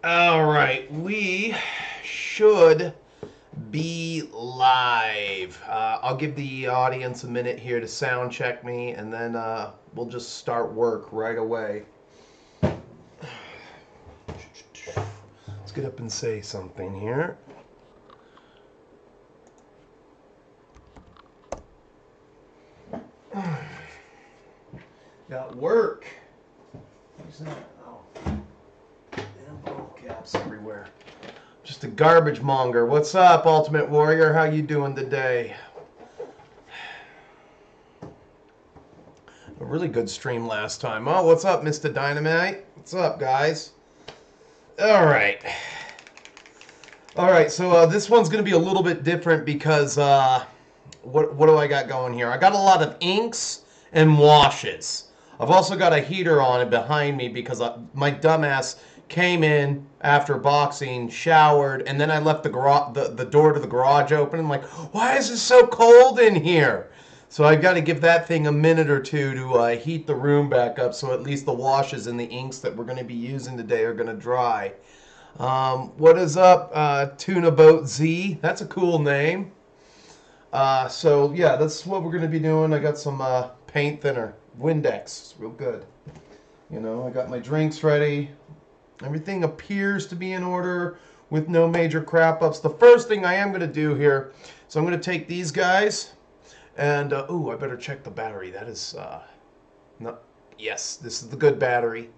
All right, we should be live. I'll give the audience a minute here to sound check me, and then we'll just start work right away. Let's get up and say something here. Got work. Who's that? Oh. Damn bottle caps everywhere. Just a garbage monger. What's up, Ultimate Warrior? How you doing today? A really good stream last time. Oh, what's up, Mr. Dynamite? What's up, guys? All right. All right, so this one's going to be a little bit different because what do I got going here? I got a lot of inks and washes. I've also got a heater on it behind me because my dumbass came in after boxing, showered, and then I left the door to the garage open. I'm like, why is it so cold in here? So I've got to give that thing a minute or two to heat the room back up so at least the washes and the inks that we're going to be using today are going to dry. What is up, Tuna Boat Z? That's a cool name. So yeah, that's what we're going to be doing. I got some paint thinner. Windex. It's real good. You know, I got my drinks ready. Everything appears to be in order with no major crap ups. The first thing I am going to do here, so I'm going to take these guys and, ooh, I better check the battery. That is, no, yes, this is the good battery.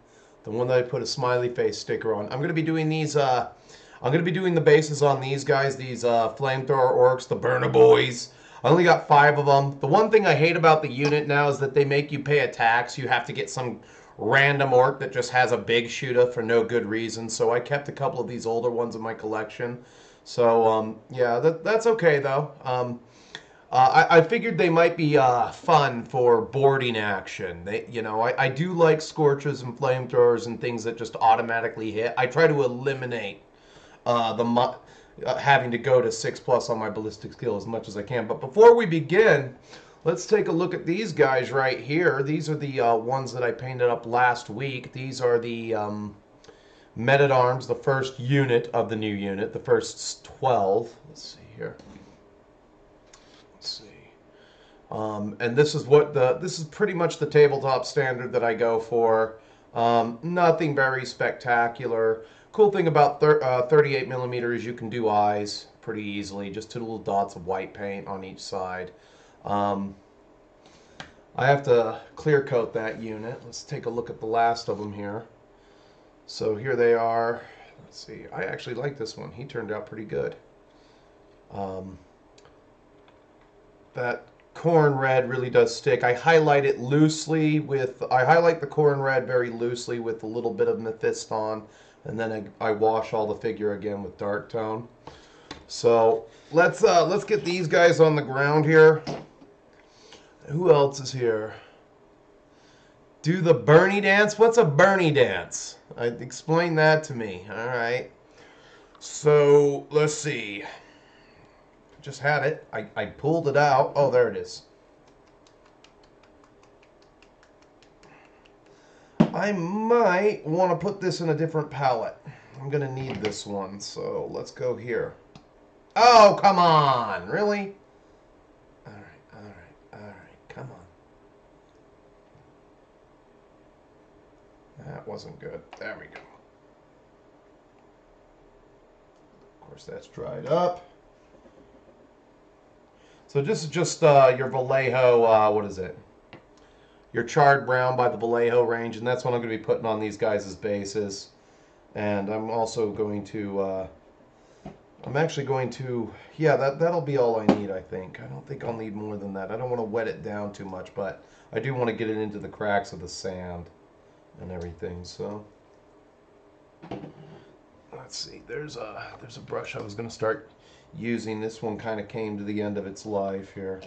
The one that I put a smiley face sticker on. I'm going to be doing these, I'm going to be doing the bases on these guys, these flamethrower orcs, the burner boys. I only got 5 of them. The one thing I hate about the unit now is that they make you pay a tax. You have to get some random orc that just has a big shooter for no good reason. So I kept a couple of these older ones in my collection. So yeah, that's okay though. I figured they might be fun for boarding action. I do like scorches and flamethrowers and things that just automatically hit. I try to eliminate having to go to 6+ on my ballistic skill as much as I can. But before we begin, let's take a look at these guys right here. These are the ones that I painted up last week. These are the Men-at-Arms, the first unit of the new unit, the first 12. Let's see here. Let's see. And this is pretty much the tabletop standard that I go for. Nothing very spectacular. Cool thing about 38mm is you can do eyes pretty easily. Just 2 little dots of white paint on each side. I have to clear coat that unit. Let's take a look at the last of them here. So here they are. Let's see. I actually like this one. He turned out pretty good. That corn red really does stick. I highlight it loosely with. I highlight the corn red very loosely with a little bit of Mephiston. And then I wash all the figure again with dark tone. So let's get these guys on the ground here. Who else is here? Do the Bernie dance? What's a Bernie dance? Explain that to me. All right. So let's see. Just had it. I pulled it out. Oh, there it is. I might want to put this in a different palette. I'm going to need this one, so let's go here. Oh, come on. Really? All right. Come on. That wasn't good. There we go. Of course, that's dried up. So this is just your Vallejo, what is it? Your charred brown by the Vallejo range, and that's what I'm going to be putting on these guys as bases. And I'm also going to, I'm actually going to, yeah, that'll be all I need, I think. I don't think I'll need more than that. I don't want to wet it down too much, but I do want to get it into the cracks of the sand and everything, so. Let's see, there's a brush I was going to start using. This one kind of came to the end of its life here.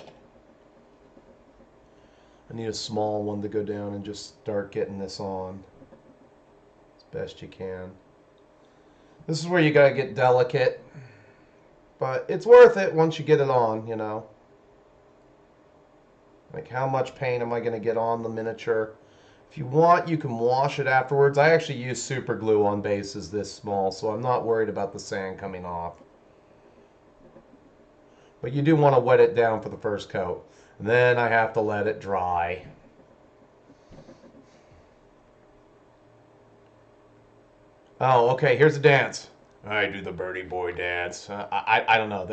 I need a small one to go down and just start getting this on as best you can. This is where you gotta get delicate, but it's worth it once you get it on, you know. Like, how much paint am I gonna get on the miniature? If you want, you can wash it afterwards. I actually use super glue on bases this small, so I'm not worried about the sand coming off. But you do want to wet it down for the first coat. And then I have to let it dry. Oh, okay, here's a dance. I do the birdie boy dance. I don't know.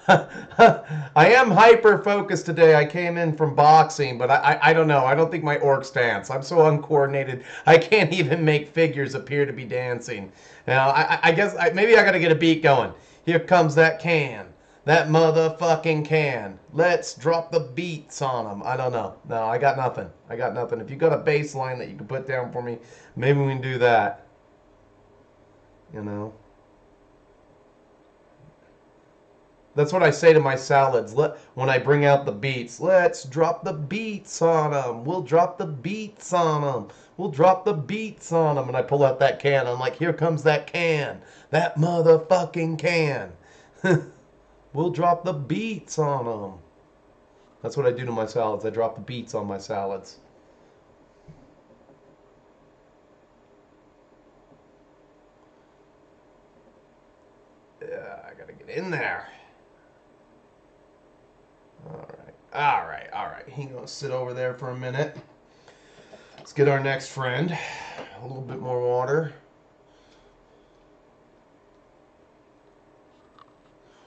I am hyper focused today. I came in from boxing, but I don't know. I don't think my orcs dance. I'm so uncoordinated. I can't even make figures appear to be dancing. Now, I guess maybe I got to get a beat going. Here comes that can. That motherfucking can. Let's drop the beats on them. I don't know. No, I got nothing. I got nothing. If you got a bass line that you can put down for me, maybe we can do that. You know? That's what I say to my salads. When I bring out the beats, let's drop the beats on them. We'll drop the beats on them. We'll drop the beats on them. And I pull out that can. I'm like, here comes that can. That motherfucking can. We'll drop the beats on them. That's what I do to my salads. I drop the beats on my salads. Yeah, I gotta get in there. All right. He's gonna sit over there for a minute. Let's get our next friend. A little bit more water.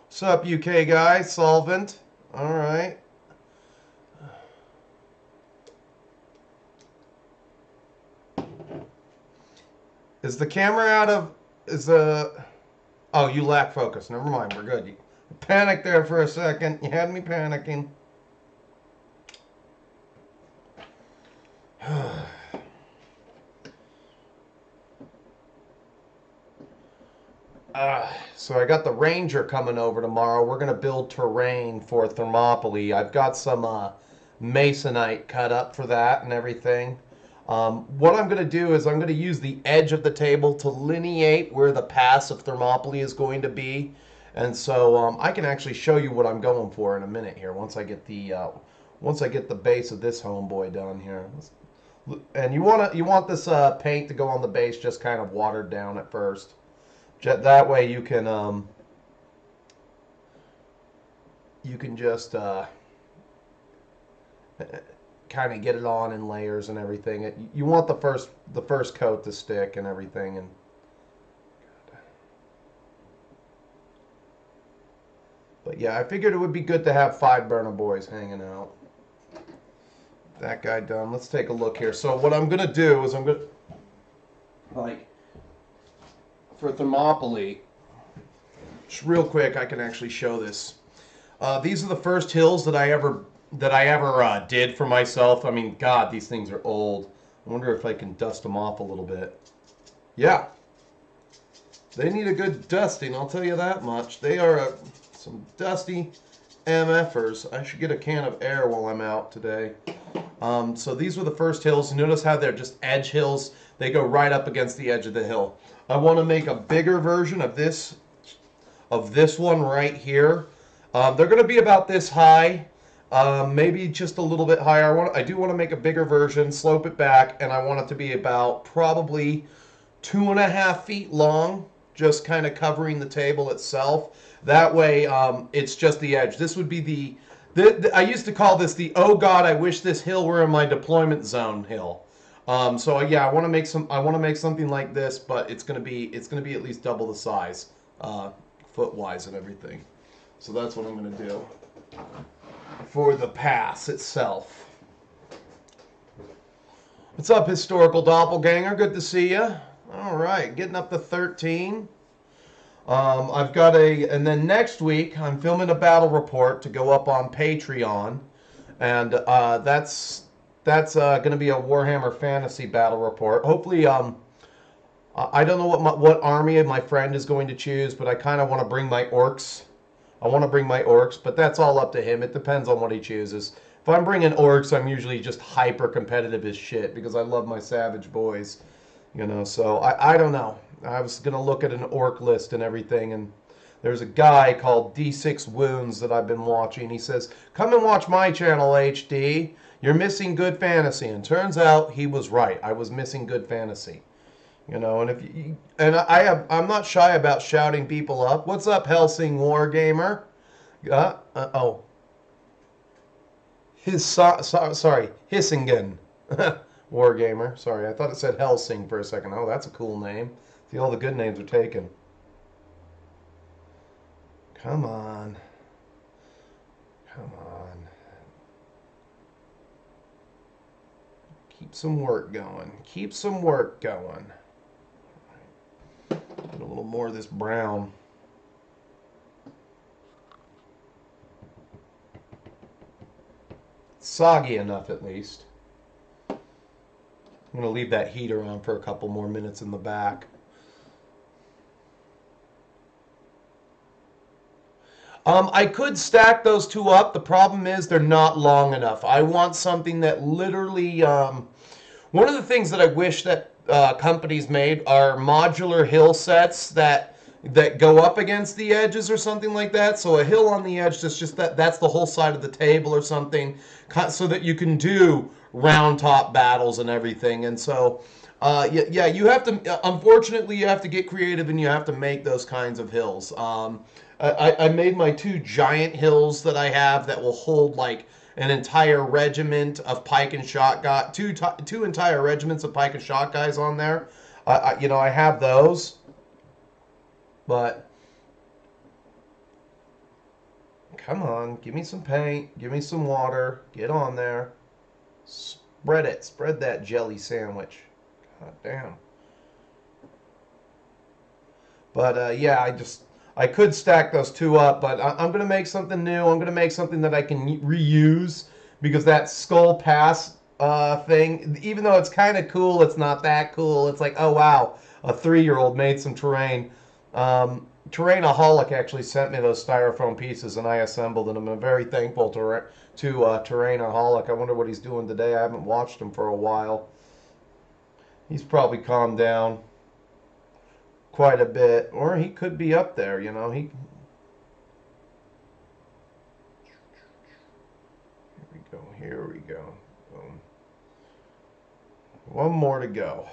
What's up, UK guy? Solvent. All right. Is the camera out of... Oh, you lack focus. Never mind. We're good. You panicked there for a second. You had me panicking. So I got the Ranger coming over tomorrow. We're going to build terrain for Thermopylae. I've got some masonite cut up for that and everything. What I'm going to do is I'm going to use the edge of the table to lineate where the pass of Thermopylae is going to be. And so I can actually show you what I'm going for in a minute here once I get the base of this homeboy done here. And you want this paint to go on the base just kind of watered down at first. That way you can just kind of get it on in layers and everything. You want the first coat to stick and everything. And but yeah, I figured it would be good to have 5 burner boys hanging out. That guy done. Let's take a look here. So what I'm gonna do is I'm gonna for Thermopylae, just real quick, I can actually show this. These are the first hills that I ever did for myself. I mean, God, these things are old. I wonder if I can dust them off a little bit. Yeah, they need a good dusting. I'll tell you that much. They are some dusty MFers. I should get a can of air while I'm out today. So these were the first hills. Notice how they're just edge hills. They go right up against the edge of the hill. I want to make a bigger version of this one right here. They're going to be about this high, maybe just a little bit higher. I do want to make a bigger version, slope it back, and I want it to be about probably 2.5 feet long, just kind of covering the table itself. That way, it's just the edge. This would be I used to call this the "Oh God, I wish this hill were in my deployment zone" hill. So yeah, I want to make something like this, but it's gonna be at least double the size, foot wise and everything. So that's what I'm gonna do for the pass itself. What's up, historical doppelganger? Good to see you. All right, getting up to 13. I've got and then next week I'm filming a battle report to go up on Patreon, and that's going to be a Warhammer Fantasy battle report. Hopefully, I don't know what army my friend is going to choose, but I kind of want to bring my Orks. I want to bring my Orks, but that's all up to him. It depends on what he chooses. If I'm bringing Orks, I'm usually just hyper competitive as shit because I love my Savage boys, you know. So I don't know. I was going to look at an Orc list and everything, and there's a guy called D6 Wounds that I've been watching. He says, "Come and watch my channel, HD. You're missing good fantasy. And turns out he was right. I was missing good fantasy. You know, and if you, and I'm not shy about shouting people up. What's up, Helsing Wargamer? Oh, sorry, Hissingen Wargamer. Sorry, I thought it said Helsing for a second. Oh, that's a cool name. See, all the good names are taken. Come on. Come on. Keep some work going. Keep some work going. Get a little more of this brown. Soggy enough, at least. I'm going to leave that heater on for a couple more minutes in the back. I could stack those two up. The problem is they're not long enough. I want something that literally... one of the things that I wish that companies made are modular hill sets that go up against the edges or something like that. So a hill on the edge that's just that's the whole side of the table or something, so that you can do round top battles and everything. And so yeah, you have to, unfortunately, you have to get creative and you have to make those kinds of hills. I made my two giant hills that I have that will hold like an entire regiment of pike and shot guys, two entire regiments of pike and shot guys on there. You know, I have those, but come on, give me some paint, give me some water, get on there, spread it, spread that jelly sandwich. God damn. But yeah, I could stack those two up, but I'm going to make something new. I'm going to make something that I can reuse, because that skull pass thing, even though it's kind of cool, it's not that cool. It's like, oh wow, a 3-year-old made some terrain. Terrainaholic actually sent me those styrofoam pieces, and I assembled them. I'm very thankful to Terrainaholic. I wonder what he's doing today. I haven't watched him for a while. He's probably calmed down quite a bit, or he could be up there, you know. Here we go, here we go. One more to go.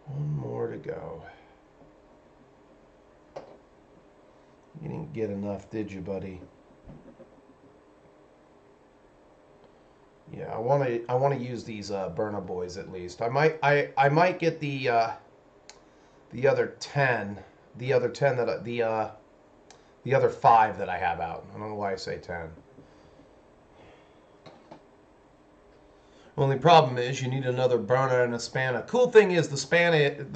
One more to go. You didn't get enough, did you, buddy? Yeah, I want to use these burner boys at least. I might get the other 10, the other 5 that I have out. I don't know why I say 10. Only problem is you need another burner and a spanner. Cool thing is the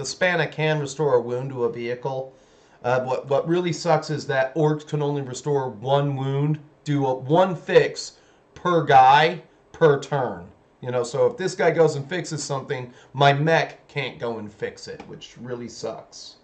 spanner can restore a wound to a vehicle. What really sucks is that orcs can only restore 1 wound, do one fix per guy per turn. You know, so if this guy goes and fixes something, my mech can't go and fix it, which really sucks.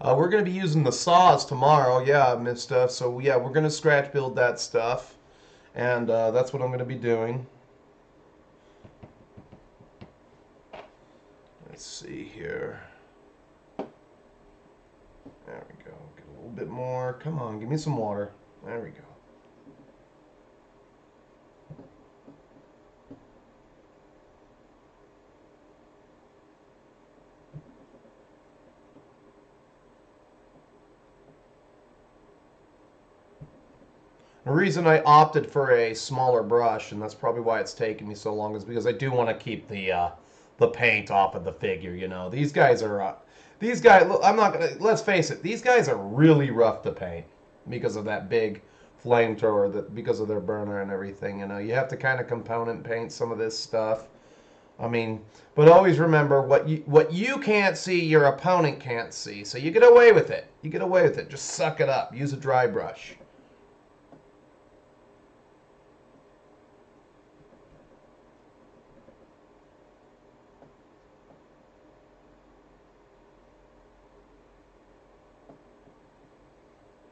We're going to be using the saws tomorrow, yeah, Miss Stuff. So yeah, we're going to scratch build that stuff, and that's what I'm going to be doing. Let's see here. There we go. Get a little bit more. Come on, give me some water. There we go. The reason I opted for a smaller brush, and that's probably why it's taken me so long, is because I do want to keep the paint off of the figure. You know, these guys are I'm not gonna, let's face it, these guys are really rough to paint because of that big flamethrower, because of their burner and everything. You know, you have to kind of component paint some of this stuff. I mean, but always remember, what you can't see, your opponent can't see. So you get away with it. You get away with it. Just suck it up. Use a dry brush.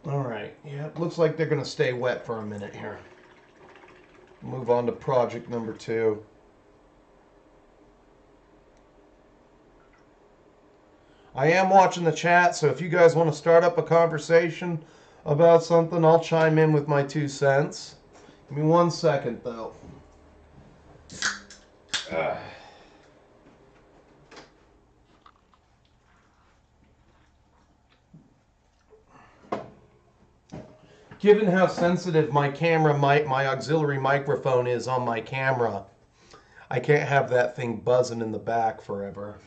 All right, yeah, looks like they're going to stay wet for a minute here. Move on to project number 2. I am watching the chat, so if you guys want to start up a conversation about something, I'll chime in with my 2 cents. Give me 1 second, though. Given how sensitive my camera my auxiliary microphone is on my camera, I can't have that thing buzzing in the back forever.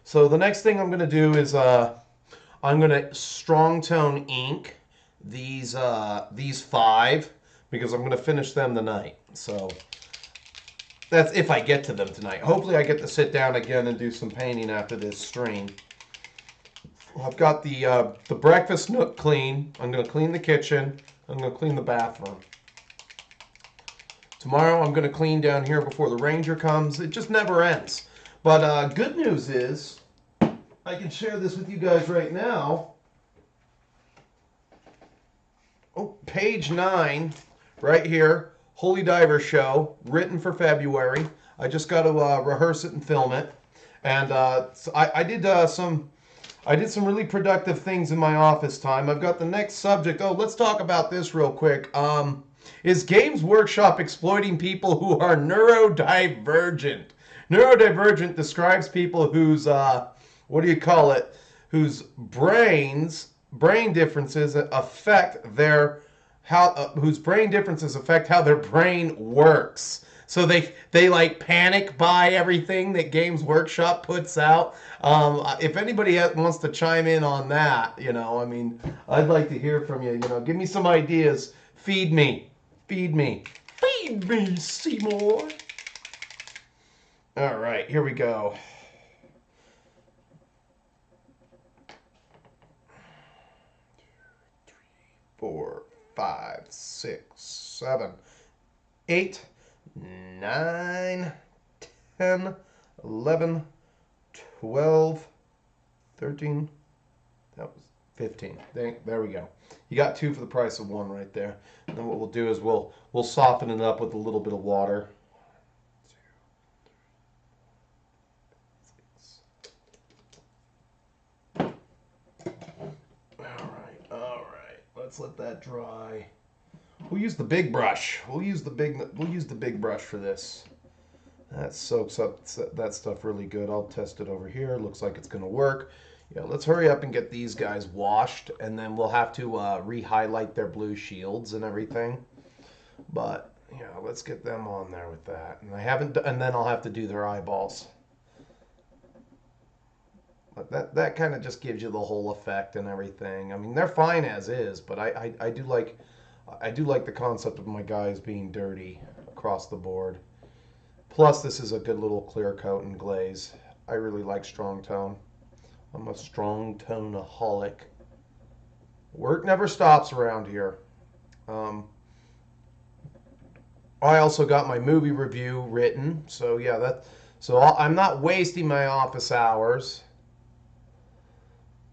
So the next thing I'm going to do is I'm going to strong tone ink these 5 because I'm going to finish them tonight. So that's if I get to them tonight. Hopefully I get to sit down again and do some painting after this stream. I've got the breakfast nook clean. I'm going to clean the kitchen. I'm going to clean the bathroom. Tomorrow I'm going to clean down here before the ranger comes. It just never ends. But good news is I can share this with you guys right now. Oh, page 9, right here. Holy Diver Show, written for February. I just got to rehearse it and film it. And so I did some really productive things in my office time. I've got the next subject. Oh, let's talk about this real quick. Is Games Workshop exploiting people who are neurodivergent? Neurodivergent describes people whose, whose brain differences affect their, whose brain differences affect how their brain works. So they like panic buy everything that Games Workshop puts out. If anybody wants to chime in on that, I mean, I'd like to hear from you. Give me some ideas. Feed me, Seymour. All right, here we go. Four, 5, 6, 7, 8, 9, 10, 11, 12, 13, that was 15. There we go. You got 2 for the price of 1 right there. And then what we'll do is we'll soften it up with a little bit of water. 2, 3, 4. All right. Let's let that dry. We'll use the big brush. We'll use the big brush for this. That soaks up that stuff really good. I'll test it over here. Looks like it's going to work. Yeah, let's hurry up and get these guys washed, and then we'll have to re-highlight their blue shields and everything. But yeah, let's get them on there with that. And then I'll have to do their eyeballs. But that kind of just gives you the whole effect and everything. I mean, they're fine as is, but I do like the concept of my guys being dirty across the board. Plus, this is a good little clear coat and glaze. I really like strong tone. I'm a strong tone-aholic. Work never stops around here. I also got my movie review written, so yeah, I'm not wasting my office hours.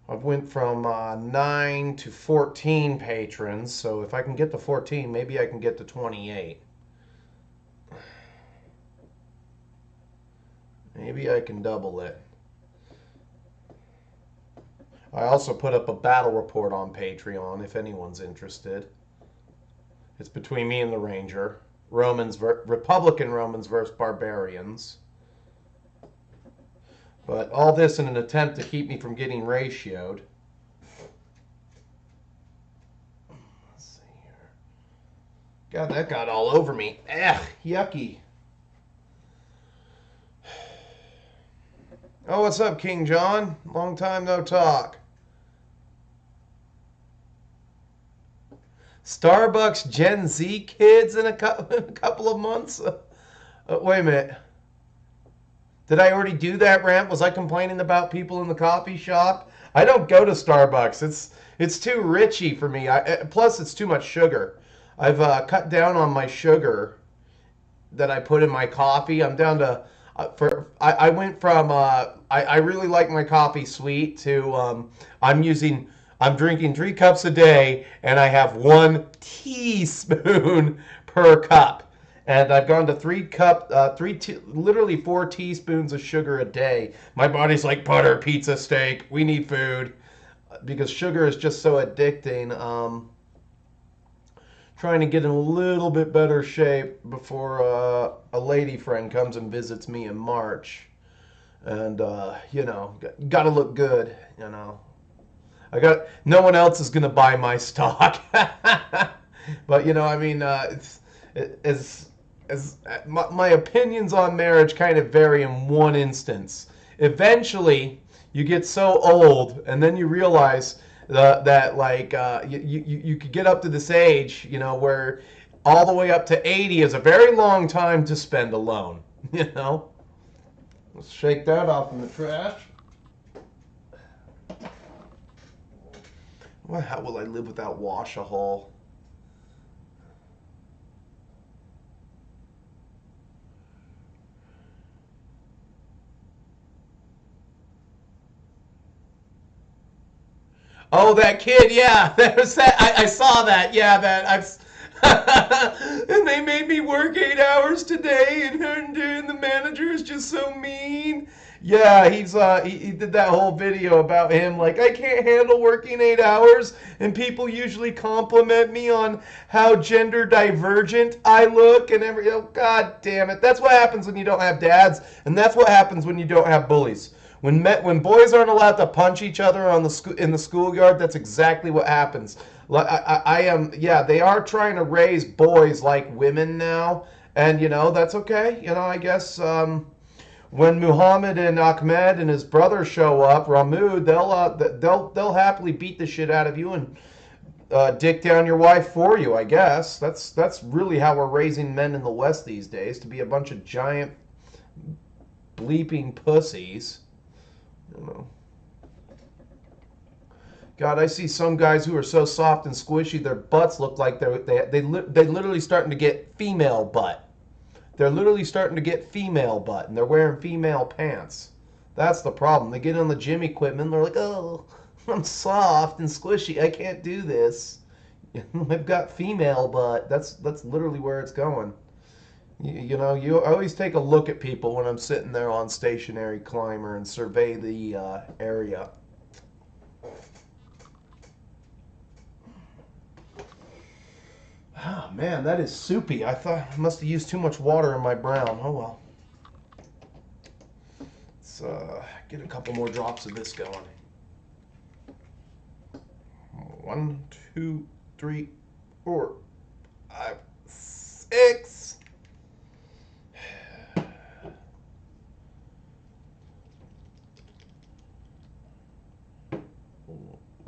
I've went from 9 to 14 patrons, so if I can get to 14, maybe I can get to 28. Maybe I can double it. I also put up a battle report on Patreon if anyone's interested. It's between me and the Ranger. Republican Romans versus Barbarians. But all this in an attempt to keep me from getting ratioed. Let's see here. God, that got all over me. Ugh, yucky. Oh, what's up, King John? Long time no talk. Starbucks Gen Z kids in a couple of months? Wait a minute. Did I already do that rant? Was I complaining about people in the coffee shop? I don't go to Starbucks. It's too richy for me. Plus, it's too much sugar. I've cut down on my sugar that I put in my coffee. I'm down to... I went from I really like my coffee sweet to I'm drinking 3 cups a day and I have 1 teaspoon per cup, And I've gone to literally 4 teaspoons of sugar a day. My body's like, butter, pizza, steak. We need food because sugar is just so addicting. Trying to get in a little bit better shape before a lady friend comes and visits me in March. And, you know, got to look good, you know. No one else is going to buy my stock. But, you know, I mean, my opinions on marriage kind of vary in one instance. Eventually, you get so old, and then you realize that like you could get up to this age, you know, where all the way up to 80 is a very long time to spend alone. You know, let's shake that off in the trash. Well, how will I live without wash-a-hole? Oh, that kid, yeah, there's that. I saw that, yeah, that I've. And they made me work 8 hours today, and the manager is just so mean. Yeah, he did that whole video about him, like, I can't handle working 8 hours, and people usually compliment me on how gender divergent I look, and oh, God damn it. That's what happens when you don't have dads, and that's what happens when you don't have bullies. When boys aren't allowed to punch each other in the schoolyard, that's exactly what happens. Yeah, they are trying to raise boys like women now, and you know that's okay. You know, I guess when Muhammad and Ahmed and his brother show up, Ramud, they'll happily beat the shit out of you and dick down your wife for you. I guess that's really how we're raising men in the West these days, to be a bunch of giant bleeping pussies. You know. God, I see some guys who are so soft and squishy, their butts look like they're literally starting to get female butt. They're literally starting to get female butt, and they're wearing female pants. That's the problem. They get on the gym equipment, and they're like, oh, I'm soft and squishy. I can't do this. I've got female butt. That's literally where it's going. You know, I always take a look at people when I'm sitting there on stationary climber and survey the area. Oh, man, that is soupy. I thought I must have used too much water in my brown. Oh, well. Let's get a couple more drops of this going. 1, 2, 3, 4, 5, 6.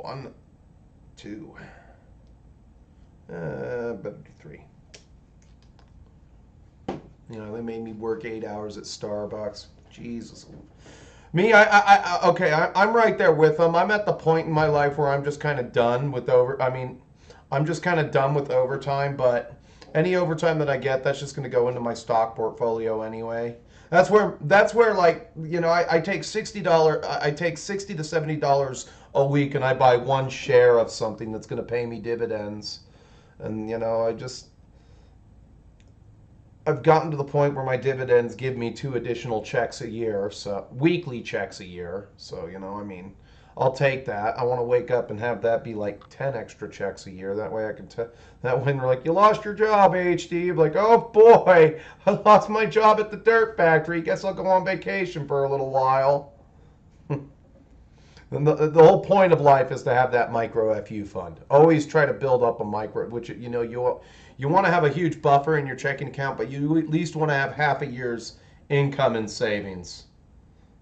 1, 2, but 3. You know, they made me work 8 hours at Starbucks. Jesus. Me, okay, I'm right there with them. I'm at the point in my life where I'm just kind of done with I'm just kind of done with overtime, but any overtime that I get, that's just going to go into my stock portfolio anyway. That's where like, you know, I take $60 to $70 a week and I buy one share of something that's going to pay me dividends. And you know, I've gotten to the point where my dividends give me 2 additional checks a year, so weekly checks a year. So, you know, I mean, I'll take that. I want to wake up and have that be like 10 extra checks a year. That way I can that when they're like, you lost your job, HD. I'm like, oh boy, I lost my job at the dirt factory. Guess I'll go on vacation for a little while. And the whole point of life is to have that micro FU fund. Always try to build up a micro, which, you know, you want to have a huge buffer in your checking account, but you at least want to have half a year's income in savings.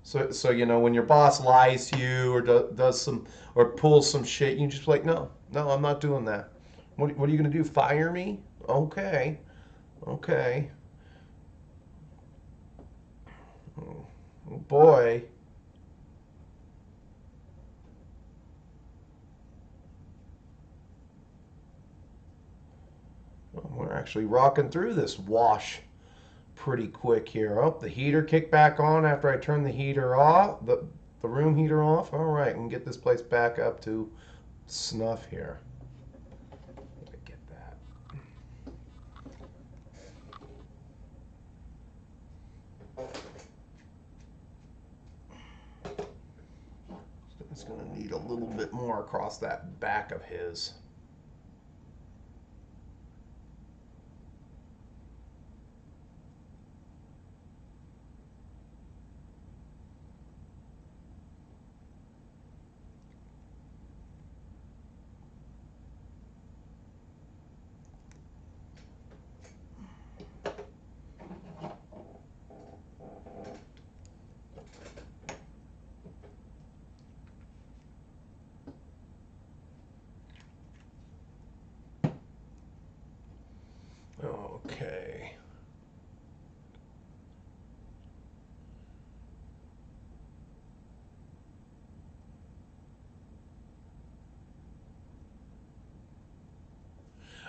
So you know, when your boss lies to you or does some or pulls some shit, you just like, no, I'm not doing that. What are you going to do? Fire me? Okay. Oh boy. We're actually rocking through this wash pretty quick here. Oh, the heater kicked back on after I turned the heater off, the room heater off. All right, we can get this place back up to snuff here. Let me get that. need a little bit more across that back of his. Okay.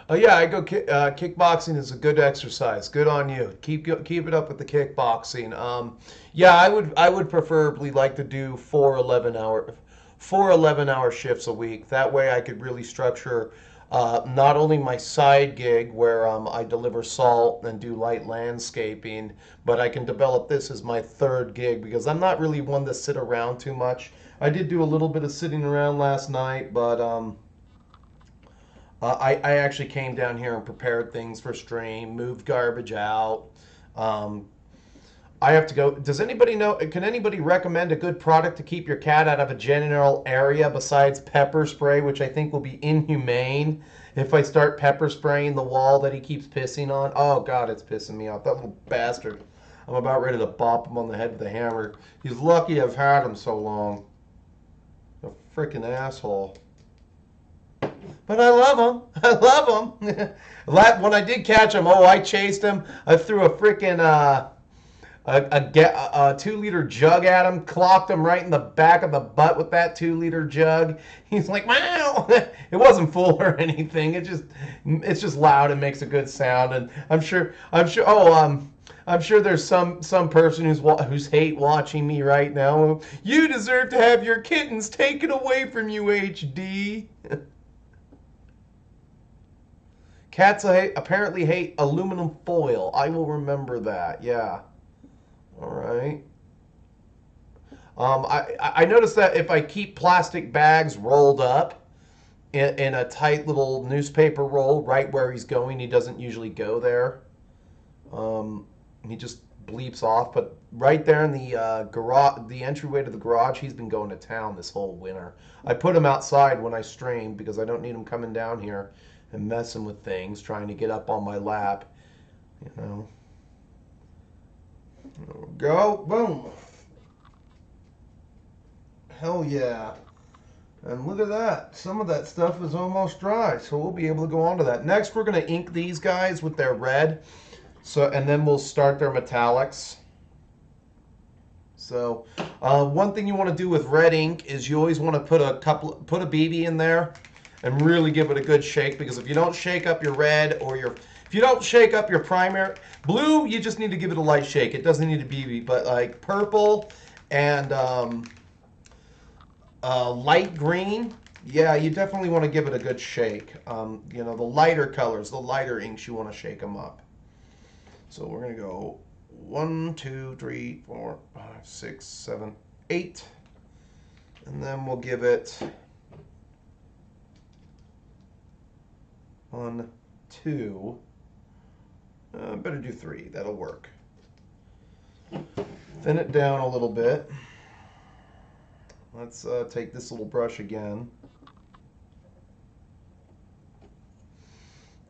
Oh yeah, I go kickboxing is a good exercise. Good on you. Keep it up with the kickboxing. Yeah, I would preferably like to do four 11-hour shifts a week. That way I could really structure not only my side gig where I deliver salt and do light landscaping, but I can develop this as my third gig because I'm not really one to sit around too much. I did do a little bit of sitting around last night, but I actually came down here and prepared things for stream, moved garbage out. Um, I have to go. Does anybody know? Can anybody recommend a good product to keep your cat out of a general area besides pepper spray, which I think will be inhumane if I start pepper spraying the wall that he keeps pissing on? Oh, God, it's pissing me off. That little bastard. I'm about ready to bop him on the head with a hammer. He's lucky I've had him so long. A freaking asshole. But I love him. I love him. When I did catch him, oh, I chased him. I threw a freaking a 2-liter jug at him, clocked him right in the back of the butt with that 2-liter jug. He's like, wow. It wasn't full or anything. It's just loud and makes a good sound. And I'm sure. I'm sure there's some person who's hate watching me right now. You deserve to have your kittens taken away from you, HD. Cats apparently hate aluminum foil. I will remember that. Yeah. All right. I noticed that if I keep plastic bags rolled up in a tight little newspaper roll right where he's going, he doesn't usually go there. He just bleeps off. But right there in the garage, the entryway to the garage, he's been going to town this whole winter. I put him outside when I stream because I don't need him coming down here and messing with things, trying to get up on my lap, you know. There we go. Boom. Hell yeah. And look at that. Some of that stuff is almost dry, so we'll be able to go on to that. Next, we're going to ink these guys with their red, and then we'll start their metallics. So, one thing you want to do with red ink is you always want to put a BB in there and really give it a good shake, because if you don't shake up your red if you don't shake up your primary blue, you just need to give it a light shake. It doesn't need a BB, but like purple and light green, yeah, you definitely want to give it a good shake. You know, the lighter colors, the lighter inks, you want to shake them up. So we're going to go 1, 2, 3, 4, 5, 6, 7, 8. And then we'll give it 1, 2. Better do 3. That'll work. Thin it down a little bit. Let's take this little brush again.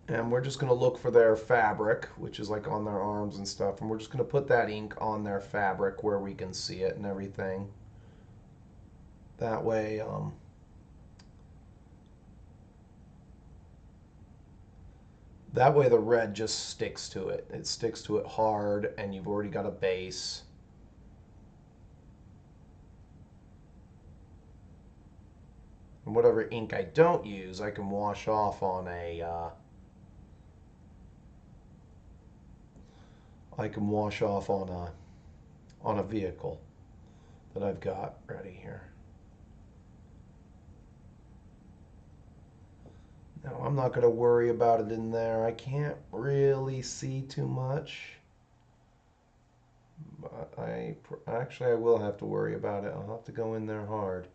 And we're just going to look for their fabric, which is like on their arms and stuff. And we're just going to put that ink on their fabric where we can see it and everything. That way, the red just sticks to it. It sticks to it hard, and you've already got a base. And whatever ink I don't use, I can wash off on a on a vehicle that I've got ready here. Now, I'm not going to worry about it in there. I can't really see too much. But I will have to worry about it. I'll have to go in there hard.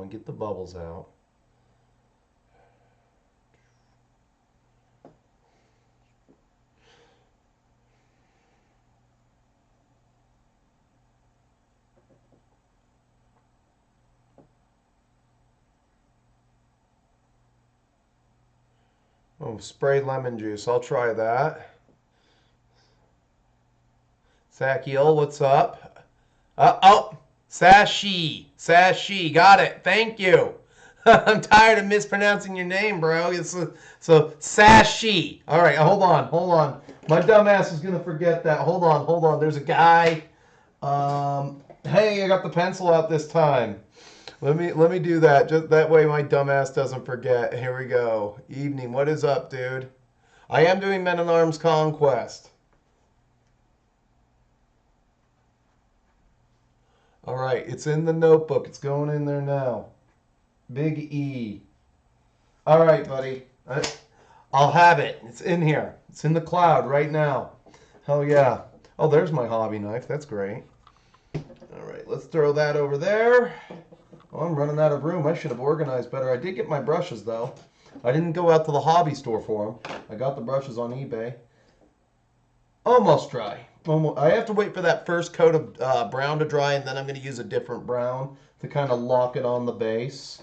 on, get the bubbles out. Oh, sprayed lemon juice. I'll try that. Sakiel, what's up? Oh, Sashi. Sashi, got it. Thank you. I'm tired of mispronouncing your name, bro. So Sashi. All right, hold on. My dumbass is going to forget that. Hold on. There's a guy. Hey, I got the pencil out this time. Let me do that. Just that way my dumbass doesn't forget. Here we go. Evening. What is up, dude? I am doing Men at Arms Conquest. All right, it's in the notebook. It's going in there now. Big E. All right, buddy. I'll have it. It's in here. It's in the cloud right now. Hell yeah. Oh, there's my hobby knife. That's great. All right, let's throw that over there. Oh, I'm running out of room. I should have organized better. I did get my brushes, though. I didn't go out to the hobby store for them. I got the brushes on eBay. Almost dry. I have to wait for that first coat of brown to dry, and then I'm going to use a different brown to kind of lock it on the base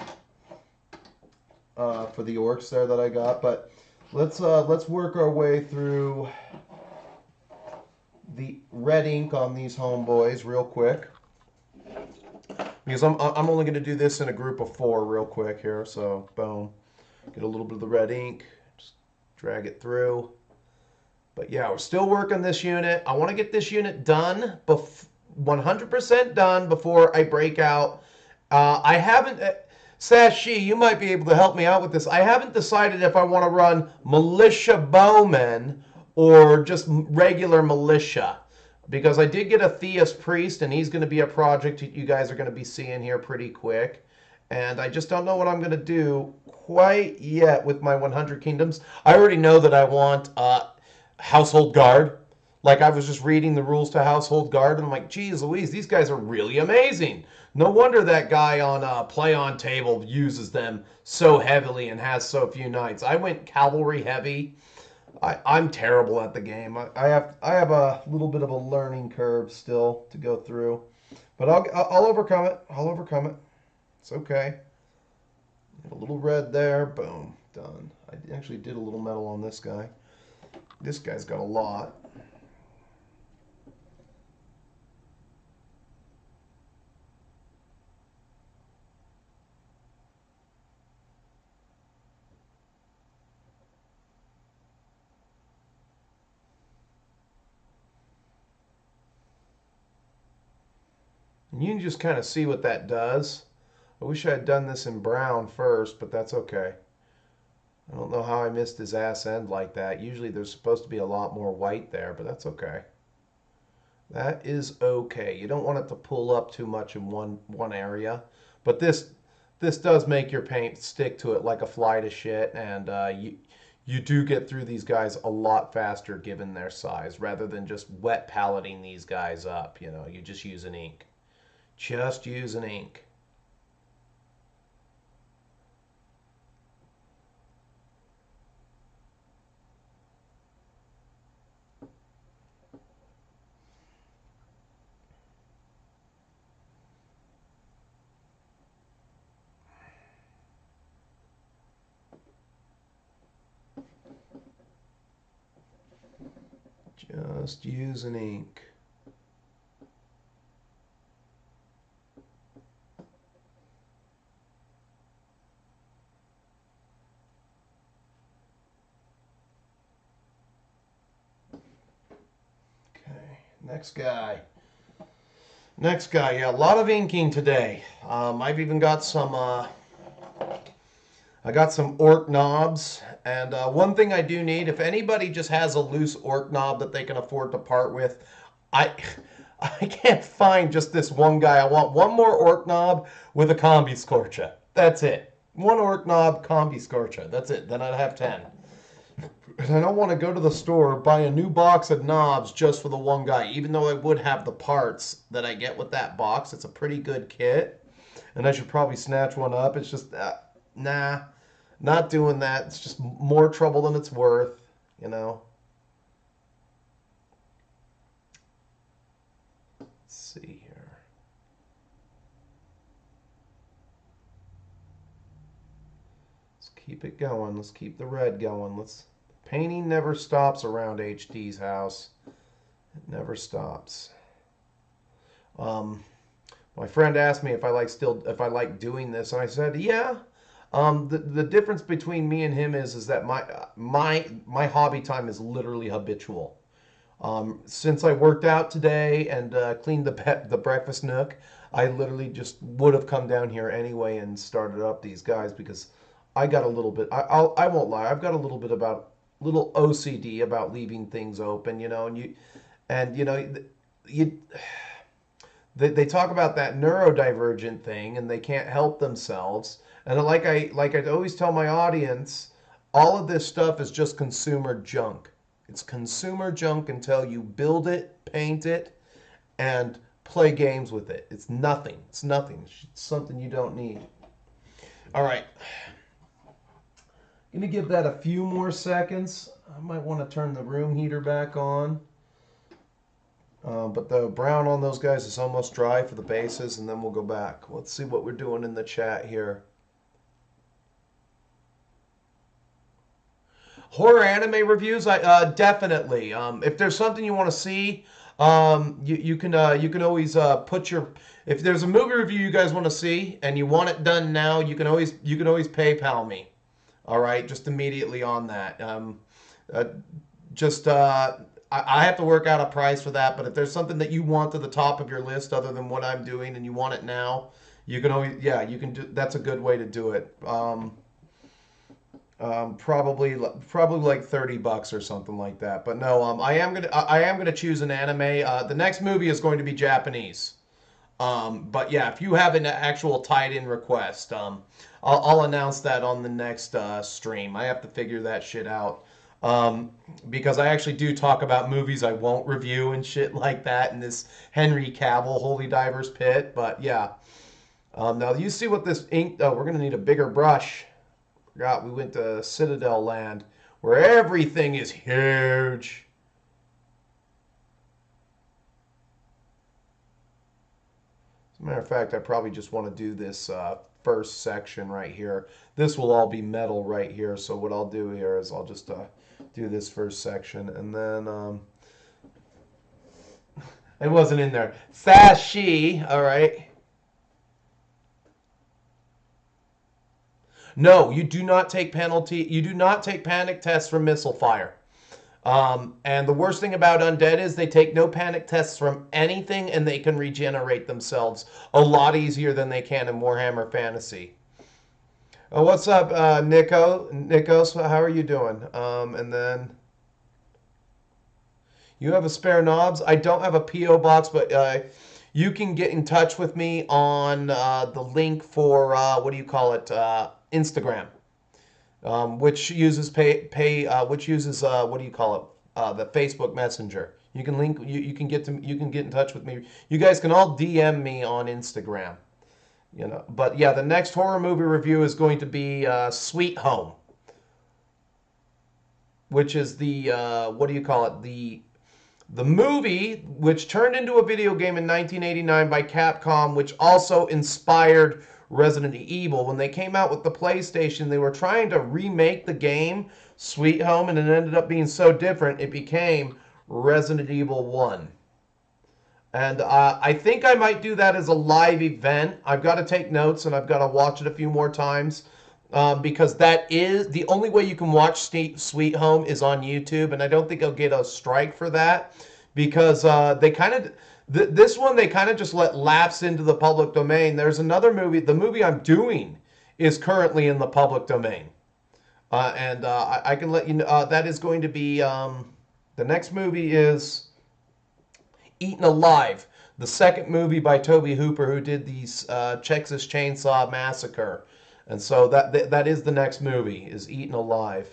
for the orcs there that I got. But let's work our way through the red ink on these homeboys real quick. Because I'm only going to do this in a group of 4 real quick here. So, boom. Get a little bit of the red ink. Just drag it through. But yeah, we're still working this unit. I want to get this unit done, 100% done before I break out. I haven't... Sashi, you might be able to help me out with this. I haven't decided if I want to run militia bowmen or just regular militia. Because I did get a Theist priest, and he's going to be a project you guys are going to be seeing here pretty quick. And I just don't know what I'm going to do quite yet with my 100 kingdoms. I already know that I want Household Guard. Like, I was just reading the rules to Household Guard, and I'm like, geez Louise, these guys are really amazing. No wonder that guy on Play on Table uses them so heavily and has so few knights. I went cavalry heavy. I'm terrible at the game. I have a little bit of a learning curve still to go through, but I'll overcome it. I'll overcome it. It's okay. A little red there. Boom. Done. I actually did a little metal on this guy. This guy's got a lot. And you can just kind of see what that does. I wish I had done this in brown first, but that's okay. I don't know how I missed his ass end like that. Usually there's supposed to be a lot more white there, but that's okay. That is okay. You don't want it to pull up too much in one area. But this does make your paint stick to it like a fly to shit, and you do get through these guys a lot faster given their size, rather than just wet paletting these guys up. You know, you just use an ink. Just use an ink. Just use an ink. Next guy. Next guy. Yeah, a lot of inking today. I've even got some. I got some orc knobs, and one thing I do need, if anybody just has a loose orc knob that they can afford to part with, I can't find just this one guy. I want one more orc knob with a combi scorcher. That's it. One orc knob, combi scorcher. That's it. Then I'd have 10. And I don't want to go to the store, buy a new box of knobs just for the one guy, even though I would have the parts that I get with that box. It's a pretty good kit. and I should probably snatch one up. It's just, nah, not doing that. It's just more trouble than it's worth, you know. Let's see here. Let's keep it going. Let's keep the red going. Painting never stops around HD's house. It never stops. My friend asked me if I like doing this, and I said, yeah. The difference between me and him is that my hobby time is literally habitual. Since I worked out today and cleaned the breakfast nook, I literally just would have come down here anyway and started up these guys because I got a little bit. I won't lie. I've got a little OCD about leaving things open, you know, they talk about that neurodivergent thing, and they can't help themselves. And like I always tell my audience, all of this stuff is just consumer junk. It's consumer junk until you build it, paint it, and play games with it. It's nothing. It's nothing. It's something you don't need. All right. I'm going to give that a few more seconds. I might want to turn the room heater back on. But the brown on those guys is almost dry for the bases, and then we'll go back. Let's see what we're doing in the chat here. Horror anime reviews, definitely. If there's something you want to see, you can always put your. If there's a movie review you guys want to see and you want it done now, you can always PayPal me. All right, just immediately on that. I have to work out a price for that, but if there's something that you want to the top of your list other than what I'm doing and you want it now, you can always, yeah, you can do. That's a good way to do it. Probably like $30 or something like that. But no, I am gonna choose an anime. The next movie is going to be Japanese. But yeah, if you have an actual tied-in request, I'll announce that on the next stream. I have to figure that shit out. Because I actually do talk about movies I won't review and shit like that in this Henry Cavill Holy Diver's Pit. But yeah. Now you see what this ink... Oh, we're going to need a bigger brush. Forgot we went to Citadel Land where everything is huge. As a matter of fact, I probably just want to do this first section right here. This will all be metal right here. So what I'll do here is I'll just do this first section, and then it wasn't in there. Sashi, all right. No, you do not take penalty. You do not take panic tests from missile fire. And the worst thing about undead is they take no panic tests from anything, and they can regenerate themselves a lot easier than they can in Warhammer Fantasy. Oh, what's up, Nico? Nikos, how are you doing? And then you have a spare knobs. I don't have a P.O. box, but you can get in touch with me on the link for what do you call it? Instagram, which uses which uses what do you call it? The Facebook Messenger. You can link. You can get in touch with me. You guys can all DM me on Instagram. You know, but yeah, the next horror movie review is going to be Sweet Home, which is the what do you call it? The movie which turned into a video game in 1989 by Capcom, which also inspired Resident Evil. When they came out with the PlayStation, they were trying to remake the game Sweet Home, and it ended up being so different it became Resident Evil 1. And I think I might do that as a live event. I've got to take notes, and I've got to watch it a few more times. Because that is the only way you can watch Sweet Home is on YouTube. And I don't think I'll get a strike for that. Because they kind of... This one, they kind of just let lapse into the public domain. There's another movie. The movie I'm doing is currently in the public domain. I can let you know. That is going to be... the next movie is... Eaten Alive, the second movie by Toby Hooper, who did these Texas Chainsaw Massacre, and so that is the next movie, is Eaten Alive.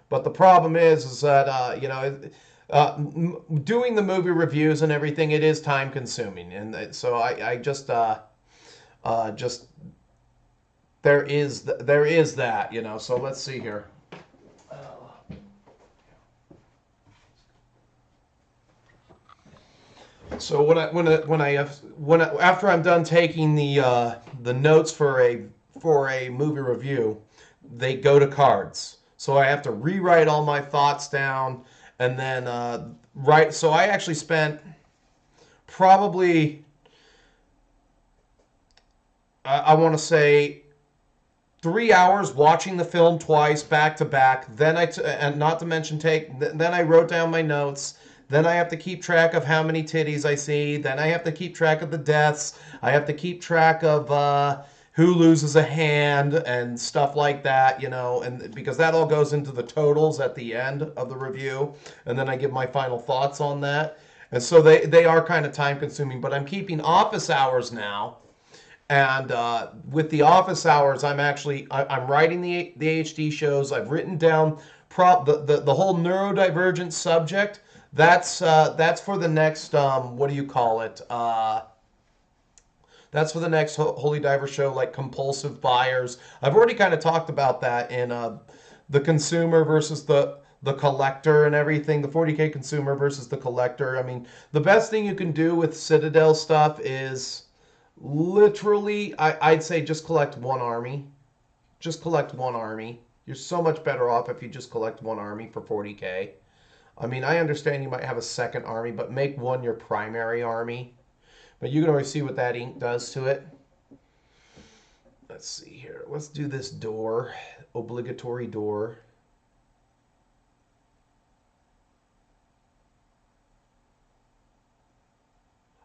But the problem is that you know, doing the movie reviews and everything, it is time consuming, and so I just there is that, you know. So let's see here. So after I'm done taking the notes for a movie review, they go to cards. So I have to rewrite all my thoughts down, and then write. So I actually spent probably I want to say 3 hours watching the film twice back to back. Then and not to mention then I wrote down my notes. Then I have to keep track of how many titties I see. Then I have to keep track of the deaths. I have to keep track of who loses a hand and stuff like that, you know, and because that all goes into the totals at the end of the review, and then I give my final thoughts on that. And so they are kind of time consuming, but I'm keeping office hours now. And with the office hours, I'm writing the HD shows. I've written down the whole neurodivergent subject. That's for the next what do you call it? That's for the next Holy Diver show, like compulsive buyers. I've already kind of talked about that in the consumer versus the collector and everything. The 40K consumer versus the collector. I mean, the best thing you can do with Citadel stuff is literally, I'd say just collect one army. Just collect one army. You're so much better off if you just collect one army for 40K. I mean, I understand you might have a second army, but make one your primary army. But you can already see what that ink does to it. Let's see here. Let's do this door. Obligatory door.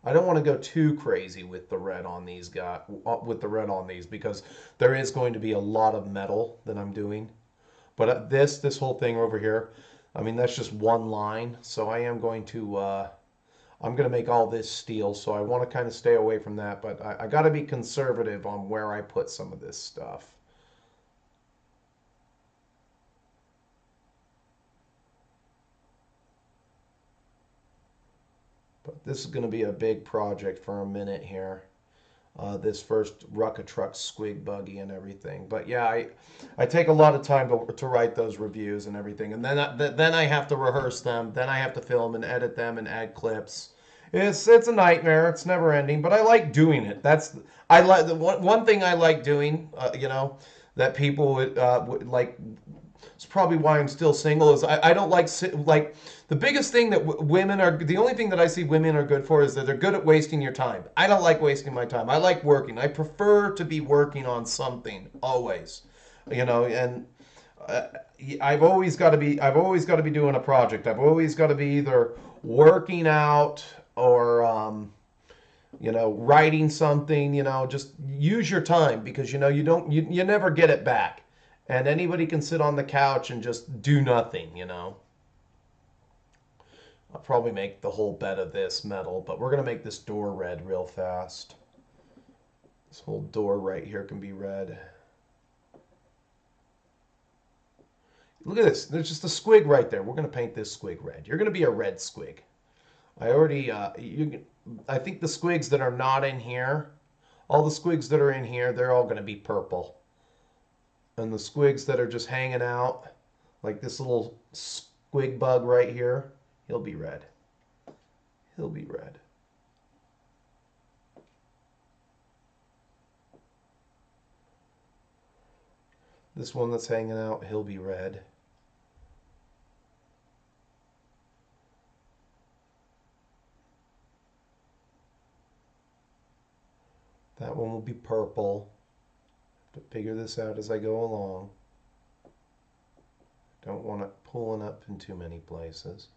I don't want to go too crazy with the red on these because there is going to be a lot of metal that I'm doing. But this whole thing over here, I mean, that's just one line. So I am going to I'm going to make all this steel, so I want to kind of stay away from that, but I got to be conservative on where I put some of this stuff. But this is going to be a big project for a minute here. This first Rucka Truck Squig Buggy and everything. But yeah, I take a lot of time to write those reviews and everything, and then I have to rehearse them. Then I have to film and edit them and add clips. It's a nightmare. It's never ending, but I like doing it. I like the one thing I like doing. You know, that people would like. It's probably why I'm still single. Is I don't like the biggest thing that the only thing that I see women are good for is that they're good at wasting your time. I don't like wasting my time. I like working. I prefer to be working on something always, you know. And I've always got to be doing a project. I've always got to be either working out or you know, writing something. You know, just use your time because you know you never get it back. And anybody can sit on the couch and just do nothing, you know. I'll probably make the whole bed of this metal, but we're going to make this door red real fast. This whole door right here can be red. Look at this. There's just a squig right there. We're going to paint this squig red. You're going to be a red squig. I already, I think the squigs that are not in here, all the squigs that are in here, they're all going to be purple. And the squigs that are just hanging out, like this little squig bug right here, he'll be red. He'll be red. This one that's hanging out, he'll be red. That one will be purple. To figure this out as I go along. Don't want it pulling up in too many places.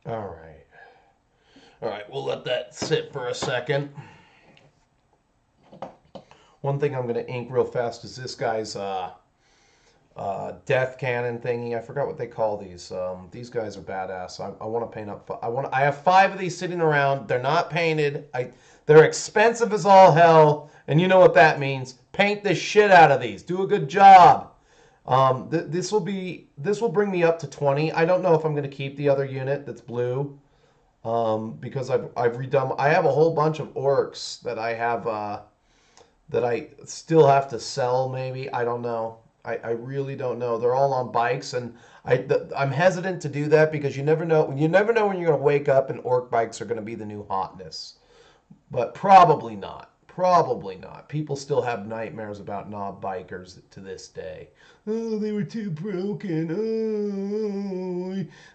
All right. All right, we'll let that sit for a second. One thing I'm going to ink real fast is this guy's death cannon thingy. I forgot what they call these. These guys are badass. I want to paint up. I have 5 of these sitting around. They're not painted. They're expensive as all hell, and you know what that means. Paint the shit out of these. Do a good job. This will bring me up to 20. I don't know if I'm going to keep the other unit that's blue, because I've redone. I have a whole bunch of orcs that I have that I still have to sell. Maybe, I don't know. I really don't know. They're all on bikes, and I'm hesitant to do that because you never know. You never know when you're going to wake up and orc bikes are going to be the new hotness. But probably not. Probably not. People still have nightmares about knob bikers to this day. Oh, they were too broken.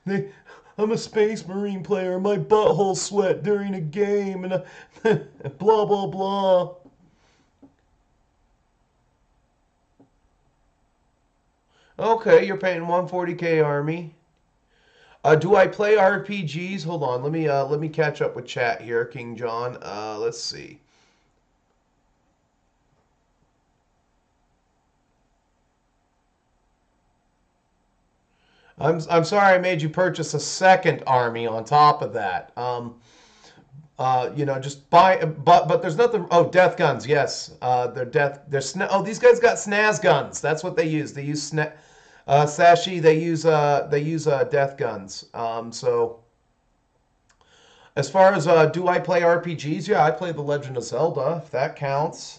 Oh, I'm a Space Marine player. My butthole sweat during a game, and blah blah blah. Okay, you're paying 140K army. Do I play RPGs? Hold on, let me catch up with chat here, King John. Let's see. I'm sorry I made you purchase a second army on top of that. You know, just buy, but there's nothing. Oh, death guns, yes. Oh, these guys got snaz guns. That's what they use. They use Sashi. They use death guns. So as far as do I play RPGs? Yeah, I play The Legend of Zelda, if that counts.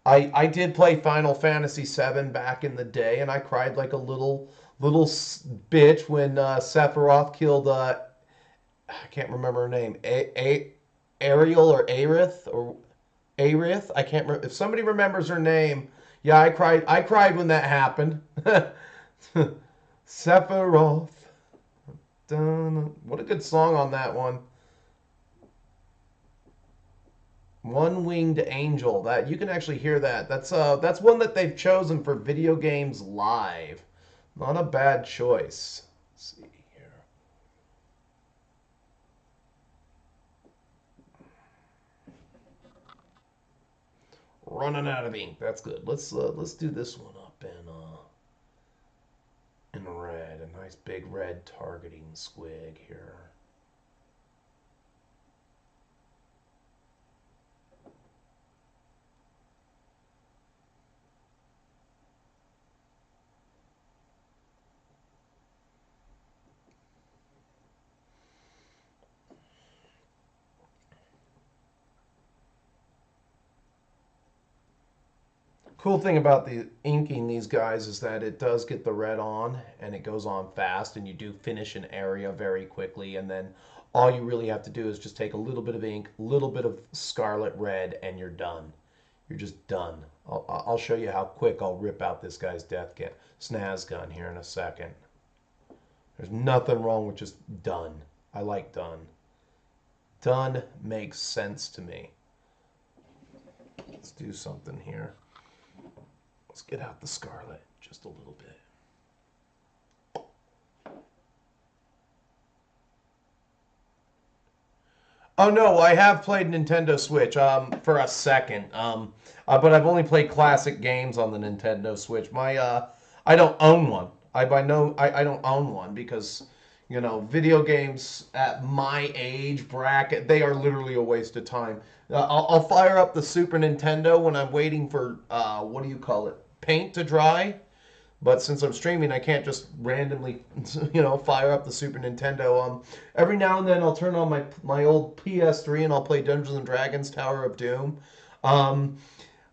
I did play Final Fantasy VII back in the day, and I cried like a little bitch when Sephiroth killed I can't remember her name, Ariel or Aerith. I can't remember. If somebody remembers her name, yeah, I cried. I cried when that happened. Sephiroth. Dun, what a good song on that one. One-winged angel. That you can actually hear that. That's one that they've chosen for video games live. Not a bad choice. Let's see here. Running out of ink. That's good. Let's do this one up in red. A nice big red targeting squig here. Cool thing about the inking these guys is that it does get the red on, and it goes on fast, and you do finish an area very quickly, and then all you really have to do is just take a little bit of ink, a little bit of scarlet red, and you're done. You're just done. I'll show you how quick I'll rip out this guy's snaz gun here in a second. There's nothing wrong with just done. I like done. Done makes sense to me. Let's do something here. Let's get out the scarlet just a little bit. Oh no, I have played Nintendo Switch for a second. But I've only played classic games on the Nintendo Switch. I don't own one. I don't own one because, you know, video games at my age bracket, they are literally a waste of time. I'll fire up the Super Nintendo when I'm waiting for, what do you call it, paint to dry. But since I'm streaming, I can't just randomly, you know, fire up the Super Nintendo. Every now and then I'll turn on my old PS3 and I'll play Dungeons and Dragons Tower of Doom.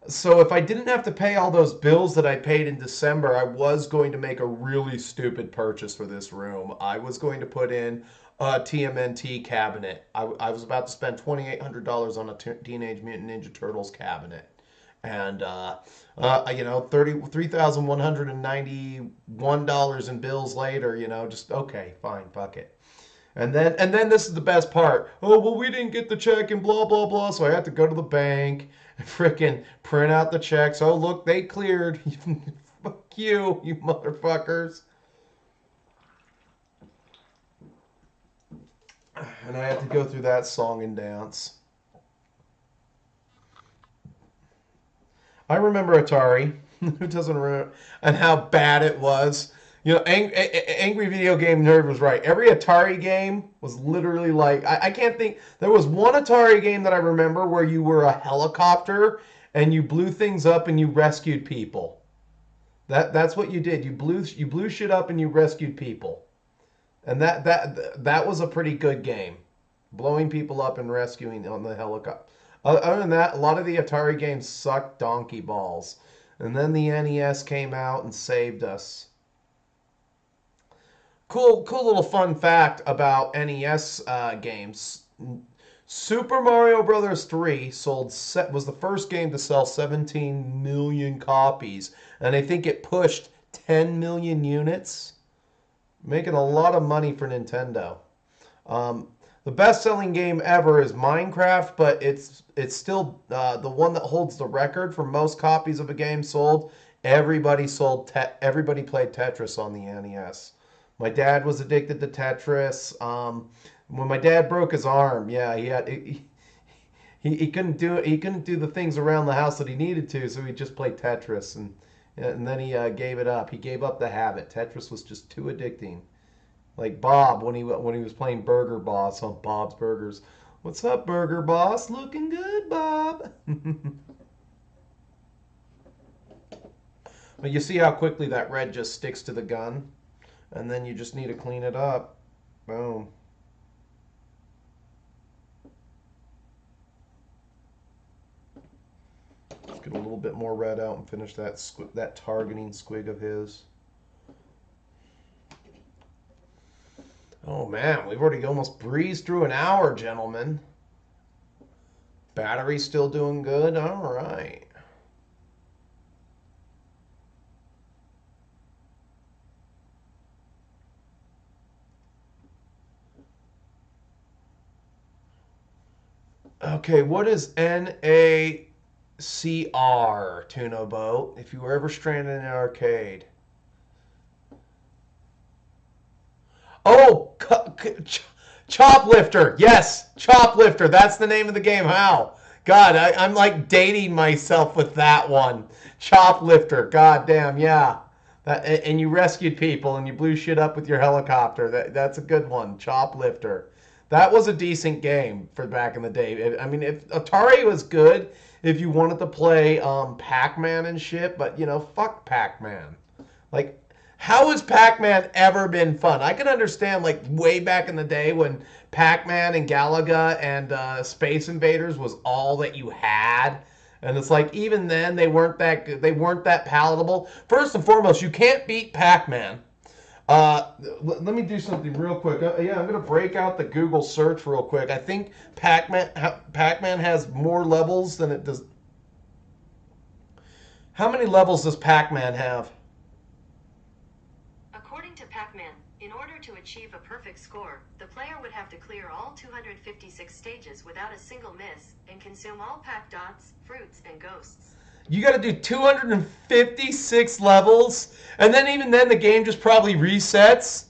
So if I didn't have to pay all those bills that I paid in December, I was going to make a really stupid purchase for this room. I was going to put in a TMNT cabinet. I was about to spend $2,800 on a Teenage Mutant Ninja Turtles cabinet. And, you know, $3,191 in bills later, you know, just, okay, fine, fuck it. And then this is the best part. Oh, well, we didn't get the check and blah, blah, blah, so I had to go to the bank and frickin' print out the checks. Oh, look, they cleared. Fuck you, you motherfuckers. And I had to go through that song and dance. I remember Atari. Who doesn't remember? And how bad it was. You know, Angry Video Game Nerd was right. Every Atari game was literally like... I can't think... There was one Atari game that I remember where you were a helicopter and you blew things up and you rescued people. That's what you did. You blew shit up and you rescued people. And that was a pretty good game. Blowing people up and rescuing on the helicopter. Other than that, a lot of the Atari games sucked donkey balls. And then the NES came out and saved us. Cool little fun fact about NES games. Super Mario Brothers 3 was the first game to sell 17 million copies. And I think it pushed 10 million units. Making a lot of money for Nintendo. The best-selling game ever is Minecraft, but it's still the one that holds the record for most copies of a game sold. Everybody played Tetris on the NES. My dad was addicted to Tetris. When my dad broke his arm, yeah, he couldn't do it. He couldn't do the things around the house that he needed to, so he just played Tetris, and then he gave it up. He gave up the habit. Tetris was just too addicting. Like Bob when he was playing Burger Boss on Bob's Burgers. What's up, Burger Boss? Looking good, Bob. But you see how quickly that red just sticks to the gun? And then you just need to clean it up. Boom. Let's get a little bit more red out and finish that targeting squig of his. Oh man, we've already almost breezed through an hour, gentlemen. Battery's still doing good? All right. Okay, what is NACR, Tuno Boat? If you were ever stranded in an arcade. Oh, Choplifter. Yes, Choplifter. That's the name of the game. How? God, I'm like dating myself with that one. Choplifter. God damn, yeah. And you rescued people and you blew shit up with your helicopter. That's a good one. Choplifter. That was a decent game for back in the day. I mean, if Atari was good if you wanted to play Pac-Man and shit, but, you know, fuck Pac-Man. Like, how has Pac-Man ever been fun? I can understand, like, way back in the day when Pac-Man and Galaga and Space Invaders was all that you had. And it's like, even then, they weren't that good. They weren't that palatable. First and foremost, you can't beat Pac-Man. Let me do something real quick. Yeah, I'm going to break out the Google search real quick. I think Pac-Man has more levels than it does. How many levels does Pac-Man have? According to Pac-Man, in order to achieve a perfect score, the player would have to clear all 256 stages without a single miss and consume all Pac dots, fruits, and ghosts. You got to do 256 levels, and then even then the game just probably resets.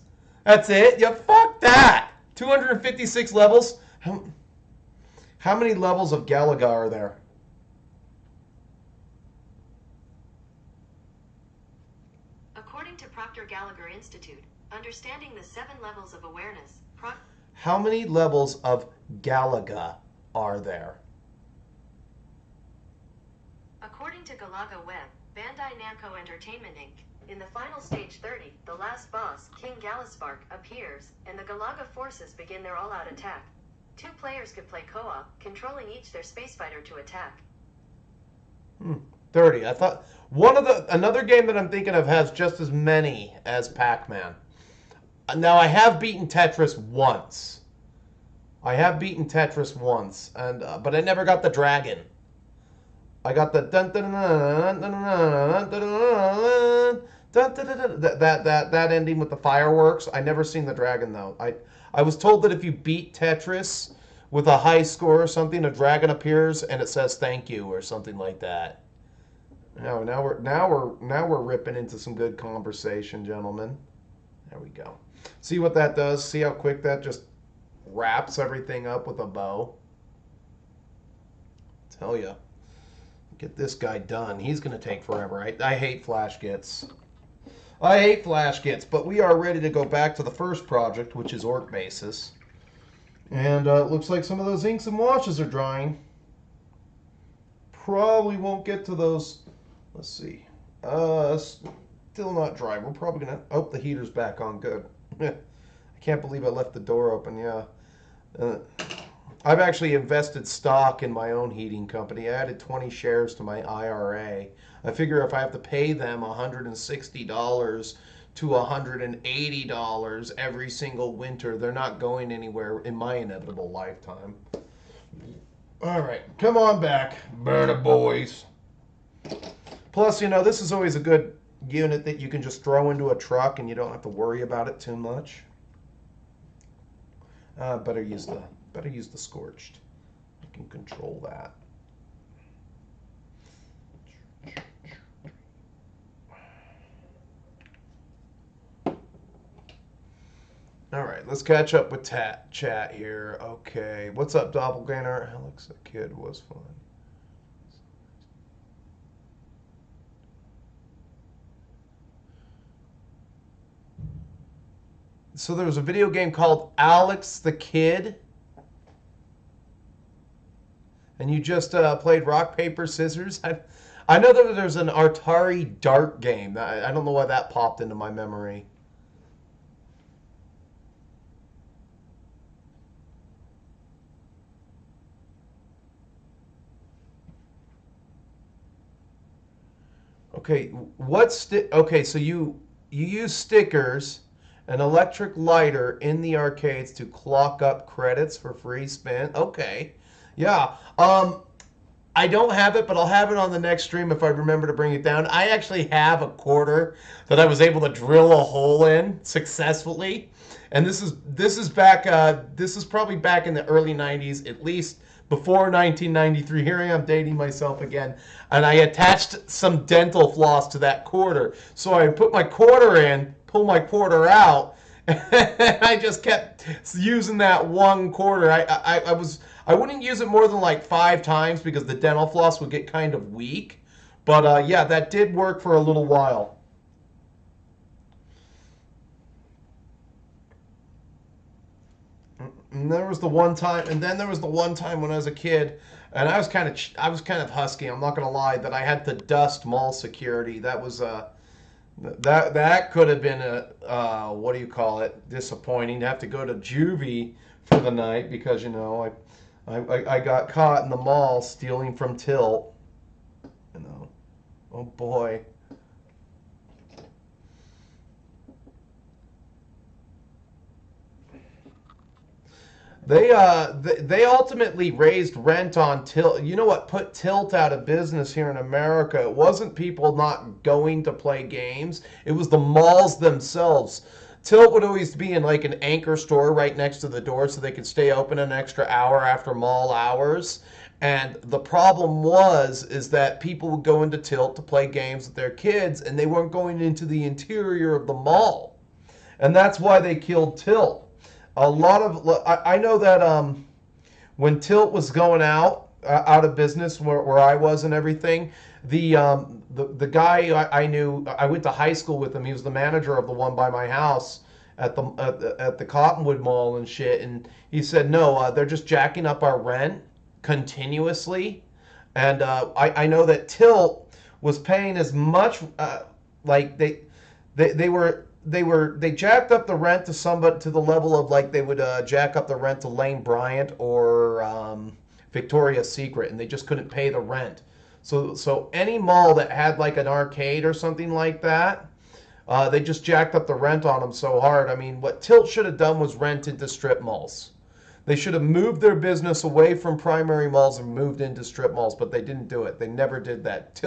That's it. Yeah, fuck that. 256 levels. How many levels of Galaga are there? According to Proctor Gallagher Institute, understanding the 7 levels of awareness. How many levels of Galaga are there? According to Galaga Web, Bandai Namco Entertainment Inc., in the final stage 30, the last boss, King Galaspark, appears, and the Galaga forces begin their all-out attack. 2 players could play co-op, controlling each their space fighter to attack. 30. I thought another game that I'm thinking of has just as many as Pac-Man. Now I have beaten Tetris once. And but I never got the dragon. I got the that ending with the fireworks. I never seen the dragon though. I was told that if you beat Tetris with a high score or something, a dragon appears and it says thank you or something like that. Now we're ripping into some good conversation, gentlemen. There we go. See what that does? See how quick that just wraps everything up with a bow. Tell ya, get this guy done. He's gonna take forever. I hate flash gets. I hate flash gets, but we are ready to go back to the first project, which is Orc Basis. And it looks like some of those inks and washes are drying. Probably won't get to those. Let's see. Still not dry. We're probably gonna. Oh, the heater's back on. Good. I can't believe I left the door open. Yeah. I've actually invested stock in my own heating company. I added 20 shares to my IRA. I figure if I have to pay them $160 to $180 every single winter, they're not going anywhere in my inevitable lifetime. All right, come on back, Burner Boys. Plus, you know, this is always a good unit that you can just throw into a truck and you don't have to worry about it too much. Better use the Scorched. I can control that. All right, let's catch up with chat here. Okay, what's up, Doppelganger? Alex, the kid was fun. So there was a video game called Alex the Kid. And you just played rock, paper, scissors? I know that there's an Atari Dart game. I don't know why that popped into my memory. Okay, okay, so you use stickers, an electric lighter in the arcades to clock up credits for free spin. Okay. Yeah. I don't have it, but I'll have it on the next stream if I remember to bring it down. I actually have a quarter that I was able to drill a hole in successfully. And this is back this is probably back in the early 90s, at least before 1993. Here I am dating myself again. And I attached some dental floss to that quarter. So I put my quarter in, pull my quarter out, and I just kept using that one quarter. I wouldn't use it more than like 5 times because the dental floss would get kind of weak. But yeah, that did work for a little while. And there was the one time, and then there was the one time when I was a kid, and I was kind of husky. I'm not gonna lie, that I had to dust mall security. That was that could have been a what do you call it? Disappointing to have to go to juvie for the night because you know I got caught in the mall stealing from Tilt. You know, oh boy. They ultimately raised rent on Tilt. You know what put Tilt out of business here in America? It wasn't people not going to play games. It was the malls themselves. Tilt would always be in like an anchor store right next to the door so they could stay open an extra hour after mall hours. And the problem is that people would go into Tilt to play games with their kids and they weren't going into the interior of the mall. And that's why they killed Tilt. A lot of I know that when Tilt was going out of business where I was and everything, the guy I knew, I went to high school with him. He was the manager of the one by my house at the Cottonwood Mall and shit. And he said, no, they're just jacking up our rent continuously. And I know that Tilt was paying as much like they jacked up the rent to somebody to the level of like they would jack up the rent to Lane Bryant or Victoria's Secret, and they just couldn't pay the rent. So any mall that had like an arcade or something like that, they just jacked up the rent on them so hard. I mean, what Tilt should have done was rent into strip malls. They should have moved their business away from primary malls and moved into strip malls, but they didn't do it. They never did that.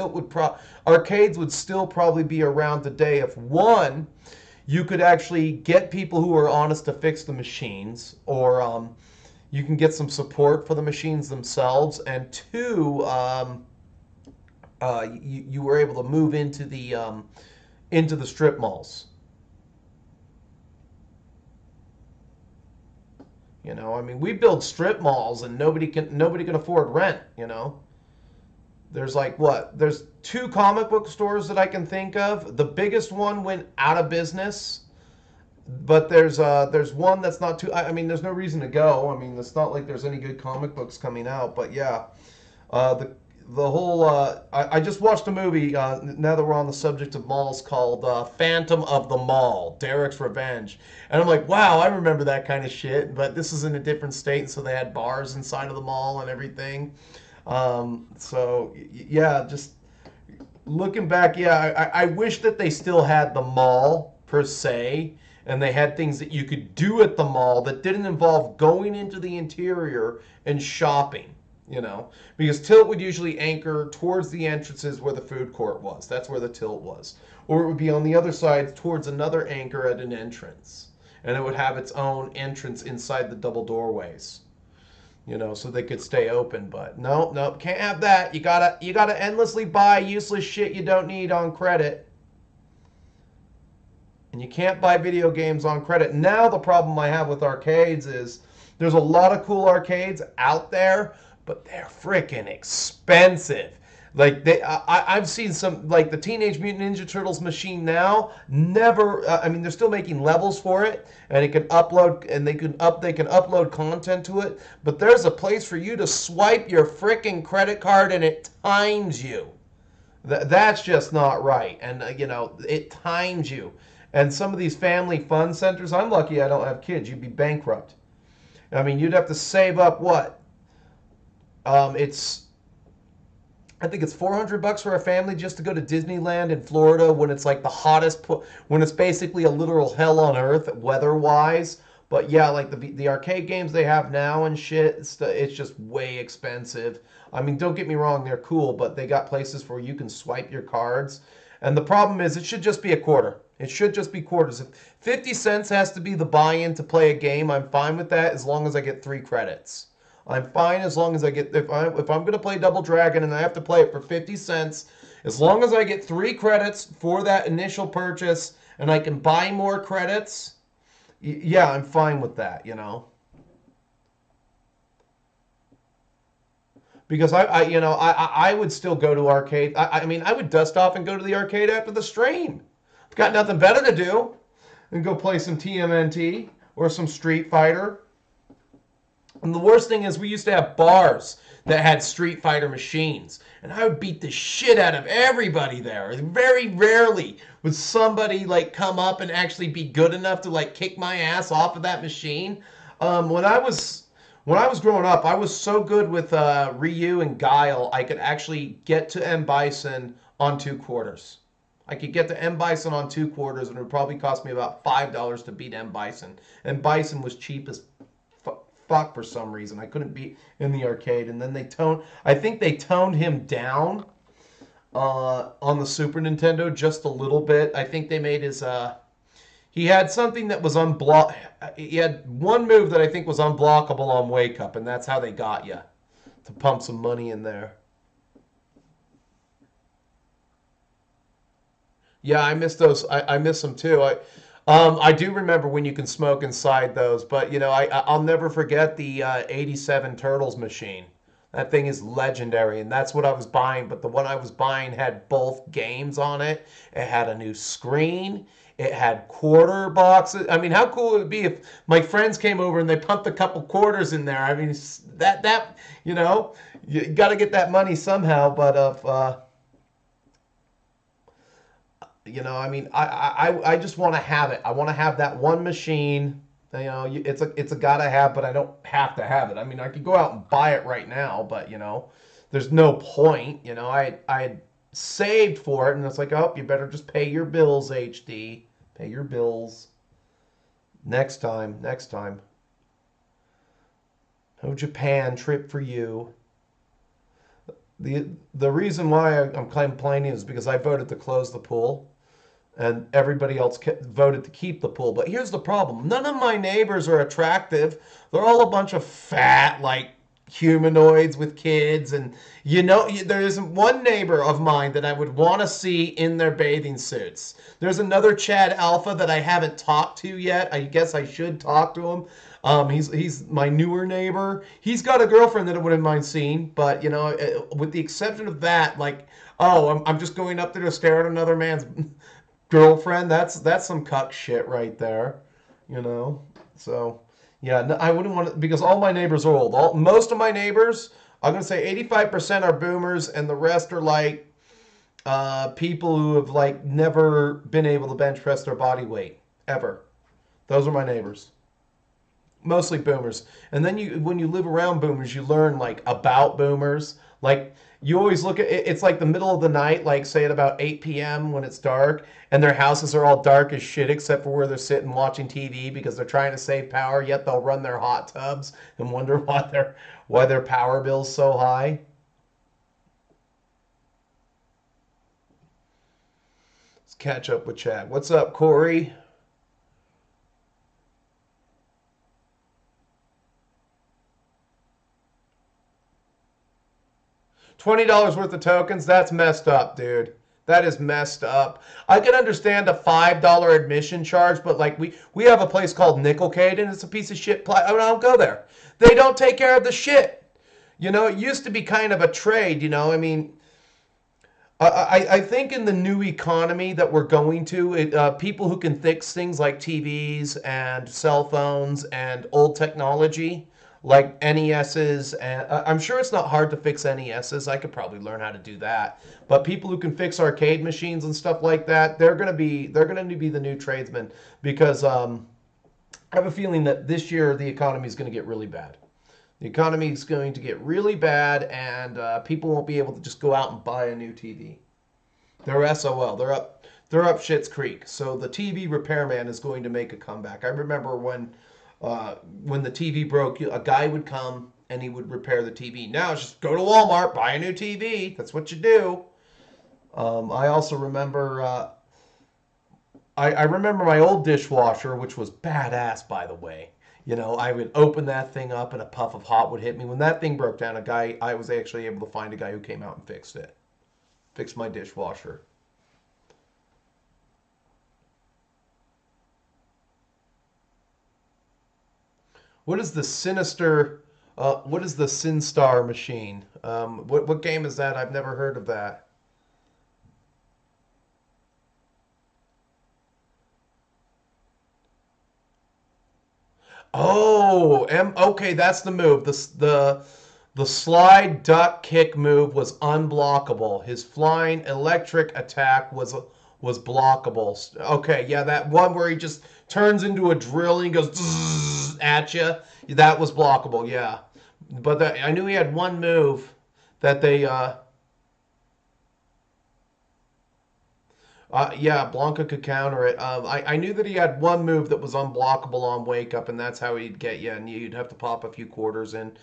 Arcades would still probably be around today if one, you could actually get people who are honest to fix the machines, or you can get some support for the machines themselves, and two, you were able to move into the strip malls. You know, I mean, we build strip malls and nobody can afford rent, you know. There's like what? There's 2 comic book stores that I can think of. The biggest one went out of business, but there's one that's not too. I mean, there's no reason to go. I mean, it's not like there's any good comic books coming out. But yeah, the whole. I just watched a movie. Now that we're on the subject of malls, called Phantom of the Mall: Derek's Revenge, and I'm like, wow, I remember that kind of shit. But this is in a different state, so they had bars inside of the mall and everything. So yeah, just looking back, yeah, I wish that they still had the mall per se, and they had things that you could do at the mall that didn't involve going into the interior and shopping, you know, because Tilt would usually anchor towards the entrances where the food court was. That's where the Tilt was. Or it would be on the other side towards another anchor at an entrance, and it would have its own entrance inside the double doorways, you know, so they could stay open. But no, can't have that. You gotta endlessly buy useless shit you don't need on credit. And you can't buy video games on credit. Now the problem I have with arcades is there's a lot of cool arcades out there, but they're freaking expensive. Like I've seen some, like the Teenage Mutant Ninja Turtles machine now. Never, I mean, they're still making levels for it, and it can upload, and they can upload content to it. But there's a place for you to swipe your freaking credit card, and it times you. That's just not right, and you know, it times you. And some of these family fun centers, I'm lucky I don't have kids. You'd be bankrupt. I mean, you'd have to save up what? I think it's $400 for a family just to go to Disneyland in Florida when it's like the hottest, when it's basically a literal hell on earth weather-wise. But yeah, like the arcade games they have now and shit, it's just way expensive. I mean, don't get me wrong, they're cool, but they got places where you can swipe your cards. And the problem is, it should just be a quarter. It should just be quarters. If 50 cents has to be the buy-in to play a game, I'm fine with that as long as I get 3 credits. I'm fine as long as I get, if I'm going to play Double Dragon and I have to play it for 50 cents, as long as I get 3 credits for that initial purchase and I can buy more credits, yeah, I'm fine with that, you know. Because I would still go to arcade. I mean, I would dust off and go to the arcade after the stream. I've got nothing better to do than go play some TMNT or some Street Fighter. And the worst thing is, we used to have bars that had Street Fighter machines, and I would beat the shit out of everybody there. Very rarely would somebody like come up and actually be good enough to like kick my ass off of that machine. When I was growing up, I was so good with Ryu and Guile, I could actually get to M. Bison on 2 quarters. I could get to M. Bison on 2 quarters, and it would probably cost me about $5 to beat M. Bison. And Bison was cheap as fuck for some reason. I couldn't beat in the arcade. And then I think they toned him down on the Super Nintendo just a little bit. I think they made his... he had something that was unblock. He had one move that I think was unblockable on Wake Up, and that's how they got you to pump some money in there. Yeah, I miss those. I miss them too. I do remember when you can smoke inside those, but you know, I'll never forget the 87 Turtles machine. That thing is legendary, and that's what I was buying. But the one I was buying had both games on it. It had a new screen. It had quarter boxes. I mean, how cool would it be if my friends came over and they pumped a couple quarters in there? I mean, that you know, you got to get that money somehow. But you know, I mean, I just want to have it. I want to have that one machine. You know, it's a gotta have, but I don't have to have it. I mean, I could go out and buy it right now, but you know, there's no point. You know, I had saved for it, and it's like, oh, you better just pay your bills, HD. Pay your bills. Next time. No Japan trip for you. The reason why I'm complaining is because I voted to close the pool, and everybody else voted to keep the pool. But here's the problem. None of my neighbors are attractive. They're all a bunch of fat, like, humanoids with kids. And, you know, there isn't one neighbor of mine that I would want to see in their bathing suits. There's another Chad Alpha that I haven't talked to yet. I guess I should talk to him. He's my newer neighbor. He's got a girlfriend that I wouldn't mind seeing, but you know, with the exception of that, like, oh, I'm just going up there to stare at another man's girlfriend. That's some cuck shit right there, you know. So yeah, no, I wouldn't want to, because all my neighbors are old. Most of my neighbors, I'm gonna say 85% are boomers, and the rest are like people who have like never been able to bench press their body weight ever. Those are my neighbors. Mostly boomers. And then when you live around boomers, you learn like about boomers. Like you always look at it, it's like the middle of the night, like say at about 8 p.m. when it's dark, and their houses are all dark as shit except for where they're sitting watching TV because they're trying to save power, yet they'll run their hot tubs and wonder why their power bill's so high. Let's catch up with Chad. What's up, Corey? $20 worth of tokens? That's messed up, dude. That is messed up. I can understand a $5 admission charge, but like we have a place called Nickelcade, and it's a piece of shit. I don't go there. They don't take care of the shit. You know, it used to be kind of a trade. You know, I mean, I think in the new economy that we're going to, people who can fix things like TVs and cell phones and old technology like NESs, and I'm sure it's not hard to fix NESs. I could probably learn how to do that. But people who can fix arcade machines and stuff like that, they're gonna be the new tradesmen because I have a feeling that this year the economy is going to get really bad. The economy is going to get really bad, and people won't be able to just go out and buy a new TV. They're SOL. They're up. They're up Shit's Creek. So the TV repairman is going to make a comeback. I remember when the TV broke, a guy would come and he would repair the TV. Now it's just go to Walmart, buy a new TV. That's what you do. I also remember. I remember my old dishwasher, which was badass, by the way. You know, I would open that thing up and a puff of hot would hit me. When that thing broke down, I was actually able to find a guy who came out and fixed it. Fixed my dishwasher. What is the sinister? What is the Sinstar machine? What game is that? I've never heard of that. Oh, okay, that's the move. The slide duck kick move was unblockable. His flying electric attack was blockable. Okay, yeah, that one where he just turns into a drill and he goes zzz at you. That was blockable, yeah. But I knew he had one move that they yeah, Blanca could counter it. I knew that he had one move that was unblockable on Wake Up, and that's how he'd get you, and you'd have to pop a few quarters in.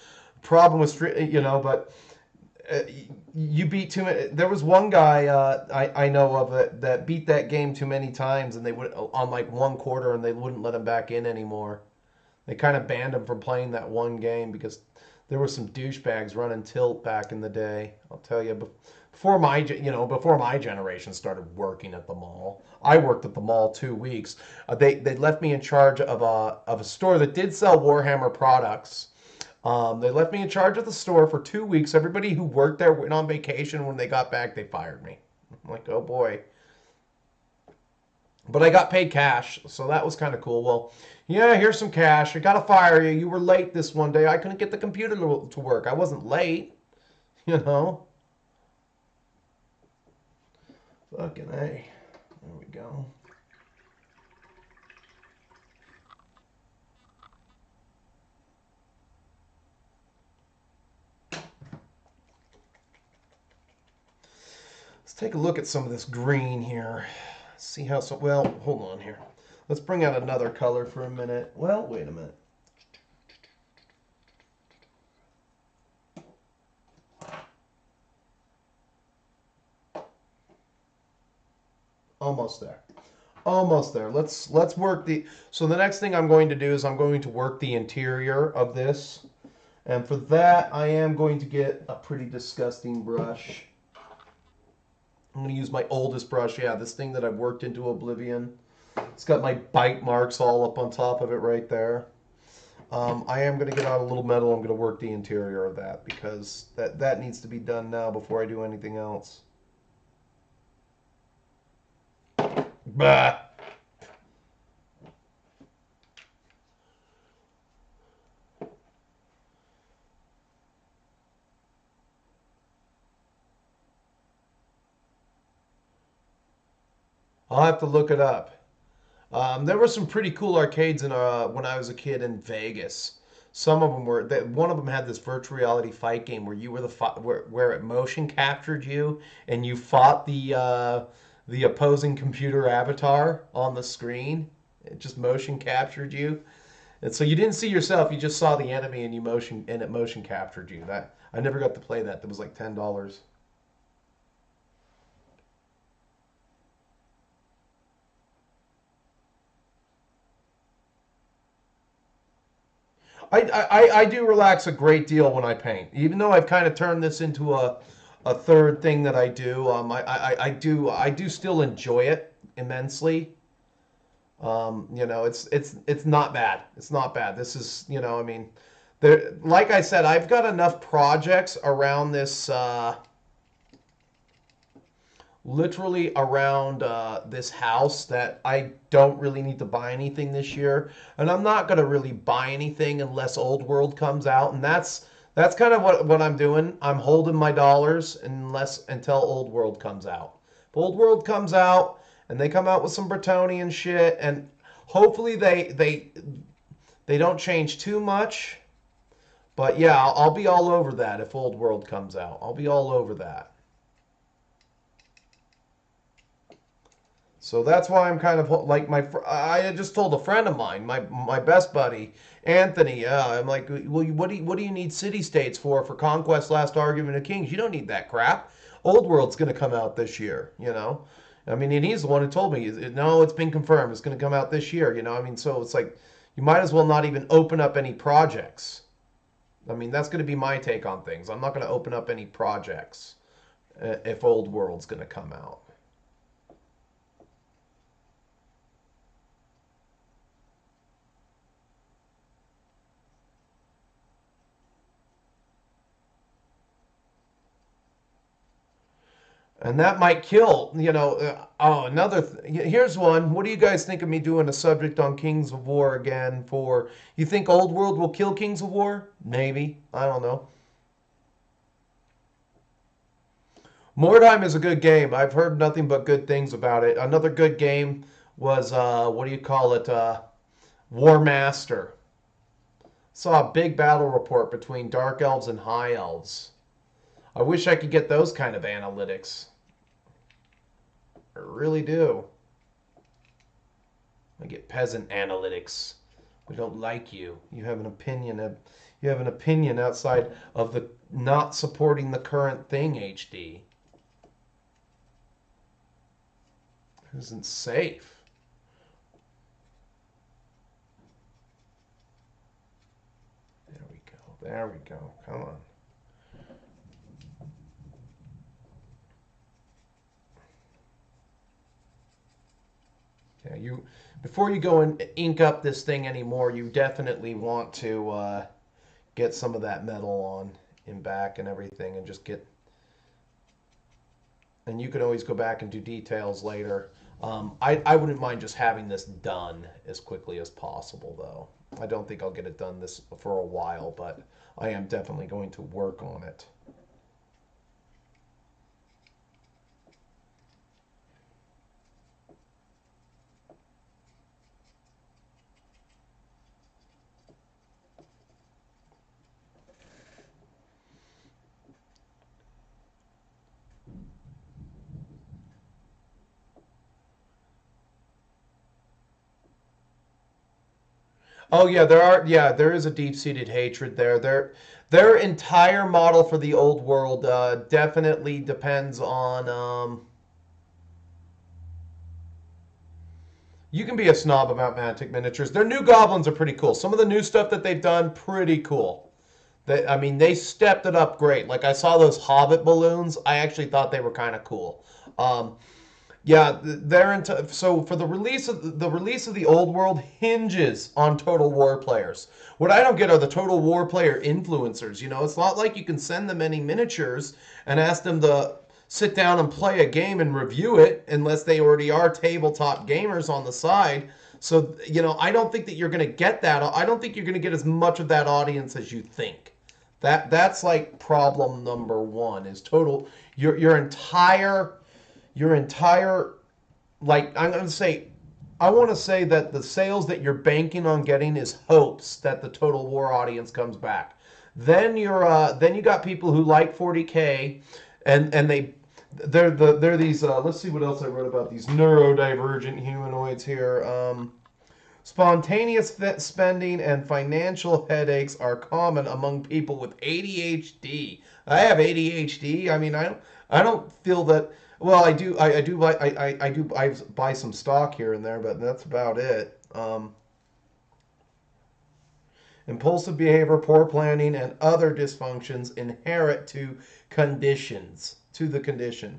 Problem was, you know, but uh, you beat too many. There was one guy I know of that beat that game too many times, and they would on like one quarter, and they wouldn't let him back in anymore. They kind of banned him from playing that one game because there were some douchebags running tilt back in the day. I'll tell you, before my generation started working at the mall. I worked at the mall 2 weeks. They left me in charge of a store that did sell Warhammer products. They left me in charge of the store for 2 weeks. Everybody who worked there went on vacation. When they got back, they fired me. I'm like, oh boy. But I got paid cash, so that was kind of cool. Well, yeah, here's some cash. I gotta fire you. You were late this one day. I couldn't get the computer to work. I wasn't late, you know. Fucking A. There we go. Let's take a look at some of this green here. See how so. Well, hold on here. Let's bring out another color for a minute. Well, wait a minute. Almost there. Almost there. Let's work the. So the next thing I'm going to do is I'm going to work the interior of this, and for that I am going to get a pretty disgusting brush. I'm going to use my oldest brush. Yeah, this thing that I've worked into oblivion. It's got my bite marks all up on top of it right there. I am going to get out a little metal. I'm going to work the interior of that because that needs to be done now before I do anything else. Bah. I'll have to look it up. There were some pretty cool arcades in when I was a kid in Vegas. Some of them were one of them had this virtual reality fight game where you were where it motion captured you and you fought the opposing computer avatar on the screen. It just motion captured you, and so you didn't see yourself. You just saw the enemy and it motion captured you. That I never got to play that. That was like $10. I do relax a great deal when I paint, even though I've kind of turned this into a third thing that I do. I do still enjoy it immensely. You know, it's not bad. It's not bad. This is, you know, I mean, there, like I said, I've got enough projects around this. Literally around this house that I don't really need to buy anything this year, and I'm not gonna really buy anything unless Old World comes out, and that's kind of what I'm doing. I'm holding my dollars until Old World comes out. If Old World comes out and they come out with some Bretonian shit, and hopefully they don't change too much, but yeah, I'll be all over that if Old World comes out. I'll be all over that. So that's why I'm kind of like I had just told a friend of mine, my best buddy, Anthony. I'm like, well, what do you need city states for Conquest: Last Argument of Kings? You don't need that crap. Old World's going to come out this year, you know. I mean, and he's the one who told me, no, it's been confirmed. It's going to come out this year, you know. I mean, so it's like you might as well not even open up any projects. I mean, that's going to be my take on things. I'm not going to open up any projects if Old World's going to come out. And that might kill, you know. Here's one. What do you guys think of me doing a subject on Kings of War again for? You think Old World will kill Kings of War? Maybe. I don't know. Mordheim is a good game. I've heard nothing but good things about it. Another good game was, what do you call it? War Master. Saw a big battle report between Dark Elves and High Elves. I wish I could get those kind of analytics. I really do. I get peasant analytics. We don't like you. You have an opinion. You have an opinion outside of the not supporting the current thing, HD. It isn't safe. There we go. There we go. Come on. Yeah, before you go and ink up this thing anymore, you definitely want to get some of that metal on in back and everything, and just get. And you can always go back and do details later. I wouldn't mind just having this done as quickly as possible, though. I don't think I'll get it done this for a while, but I am definitely going to work on it. Oh yeah, there is a deep-seated hatred there. Their entire model for the old world definitely depends on you can be a snob about Mantic miniatures. Their new goblins are pretty cool. Some of the new stuff that they've done, pretty cool. I mean, they stepped it up great. Like I saw those Hobbit balloons. I actually thought they were kind of cool. Yeah, they're into, so for the release of the old world hinges on Total War players. What I don't get are the Total War player influencers. You know, it's not like you can send them any miniatures and ask them to sit down and play a game and review it unless they already are tabletop gamers on the side. So, you know, I don't think that you're going to get that. I don't think you're going to get as much of that audience as you think. That's like problem number one is total your entire, like, I'm going to say, I want to say that the sales that you're banking on getting is hopes that the Total War audience comes back. Then then you got people who like 40K, and they're these. Let's see what else I wrote about these neurodivergent humanoids here. Spontaneous spending and financial headaches are common among people with ADHD. I have ADHD. I mean, I don't feel that. Well, I do. I do buy. I do. I buy some stock here and there, but that's about it. Impulsive behavior, poor planning, and other dysfunctions inherent to the condition.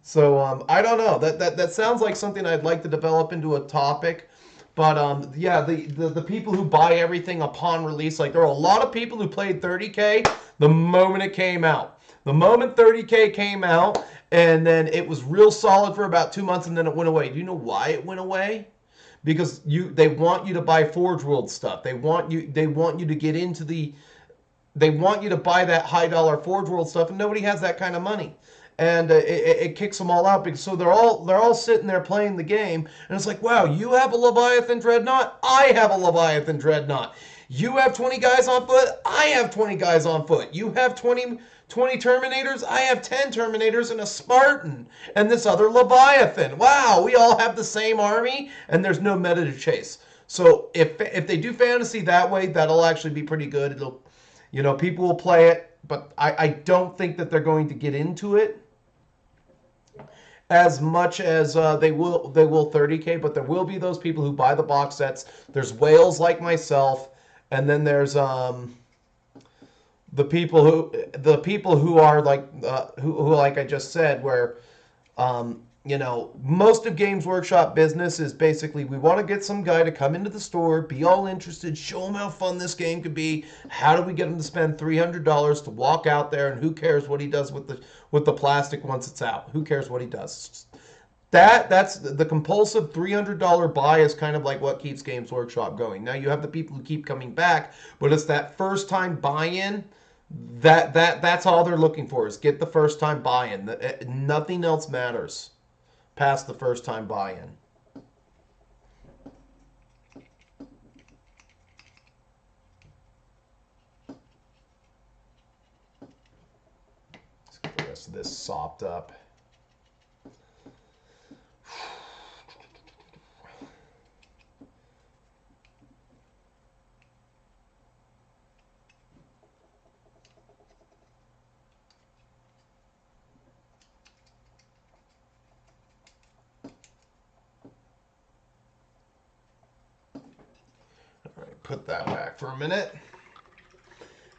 So I don't know. That sounds like something I'd like to develop into a topic. But yeah, the people who buy everything upon release, like there are a lot of people who played 30K the moment it came out. The moment 30K came out, and then it was real solid for about 2 months, and then it went away. Do you know why it went away? Because they want you to buy Forge World stuff. They want you to get into they want you to buy that high dollar Forge World stuff, and nobody has that kind of money. And it kicks them all out because so they're all sitting there playing the game, and it's like, wow, you have a Leviathan Dreadnought, I have a Leviathan Dreadnought. You have 20 guys on foot, I have 20 guys on foot. You have 20 Terminators, I have 10 Terminators and a Spartan and this other Leviathan. Wow, we all have the same army, and there's no meta to chase. So if they do fantasy that way, that'll actually be pretty good. It'll, you know, people will play it, but I don't think that they're going to get into it as much as they will 30K, but there will be those people who buy the box sets. There's whales like myself, and then there's the people who are like who like I just said, where you know, most of Games Workshop business is basically we want to get some guy to come into the store, be all interested, show him how fun this game could be. How do we get him to spend $300 to walk out there, and who cares what he does with the plastic once it's out? Who cares what he does? That's the compulsive $300 buy is kind of like what keeps Games Workshop going. Now you have the people who keep coming back, but it's that first time buy-in. That's all they're looking for is get the first time buy-in. Nothing else matters past the first time buy-in. Let's get the rest of this sopped up. Put that back for a minute.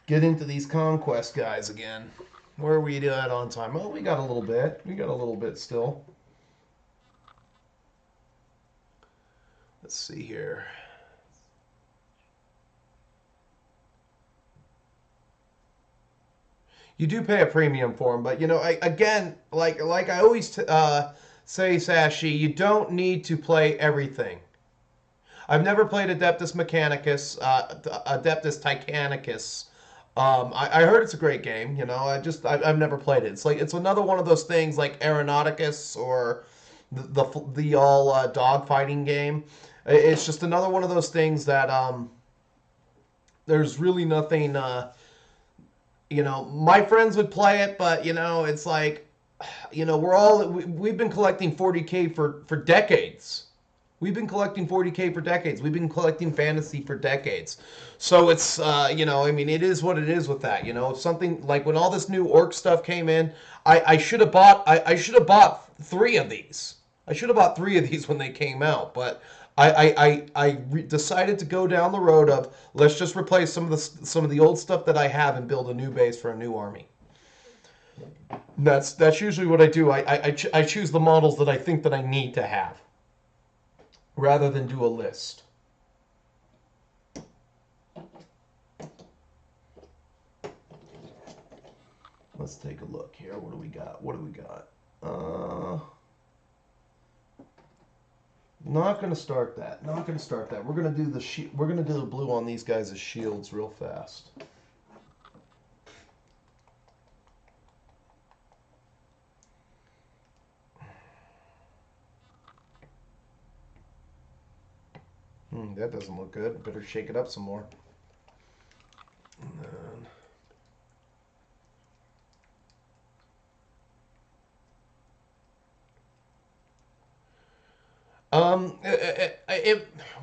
Get into these conquest guys again. Where are we at on time? Oh, we got a little bit. We got a little bit still. Let's see here. You do pay a premium for them, but you know, again, like I always say, Sashi, you don't need to play everything. I've never played Adeptus Mechanicus, Adeptus Titanicus. I heard it's a great game. You know, I've never played it. It's another one of those things like Aeronauticus or the all dog fighting game. It's just another one of those things that there's really nothing. You know, my friends would play it, but you know, it's like, you know, we've been collecting 40K for decades. We've been collecting 40K for decades. We've been collecting fantasy for decades. So it's, you know, I mean, it is what it is with that. You know, something like when all this new orc stuff came in, I should have bought 3 of these. I should have bought 3 of these when they came out. But I decided to go down the road of let's just replace some of the old stuff that I have and build a new base for a new army. That's usually what I do. I choose the models that I think that I need to have, rather than do a list. Let's take a look here. What do we got? What do we got? Not going to start that. Not going to start that. We're going to do the blue on these guys as shields real fast. That doesn't look good. Better shake it up some more. And then...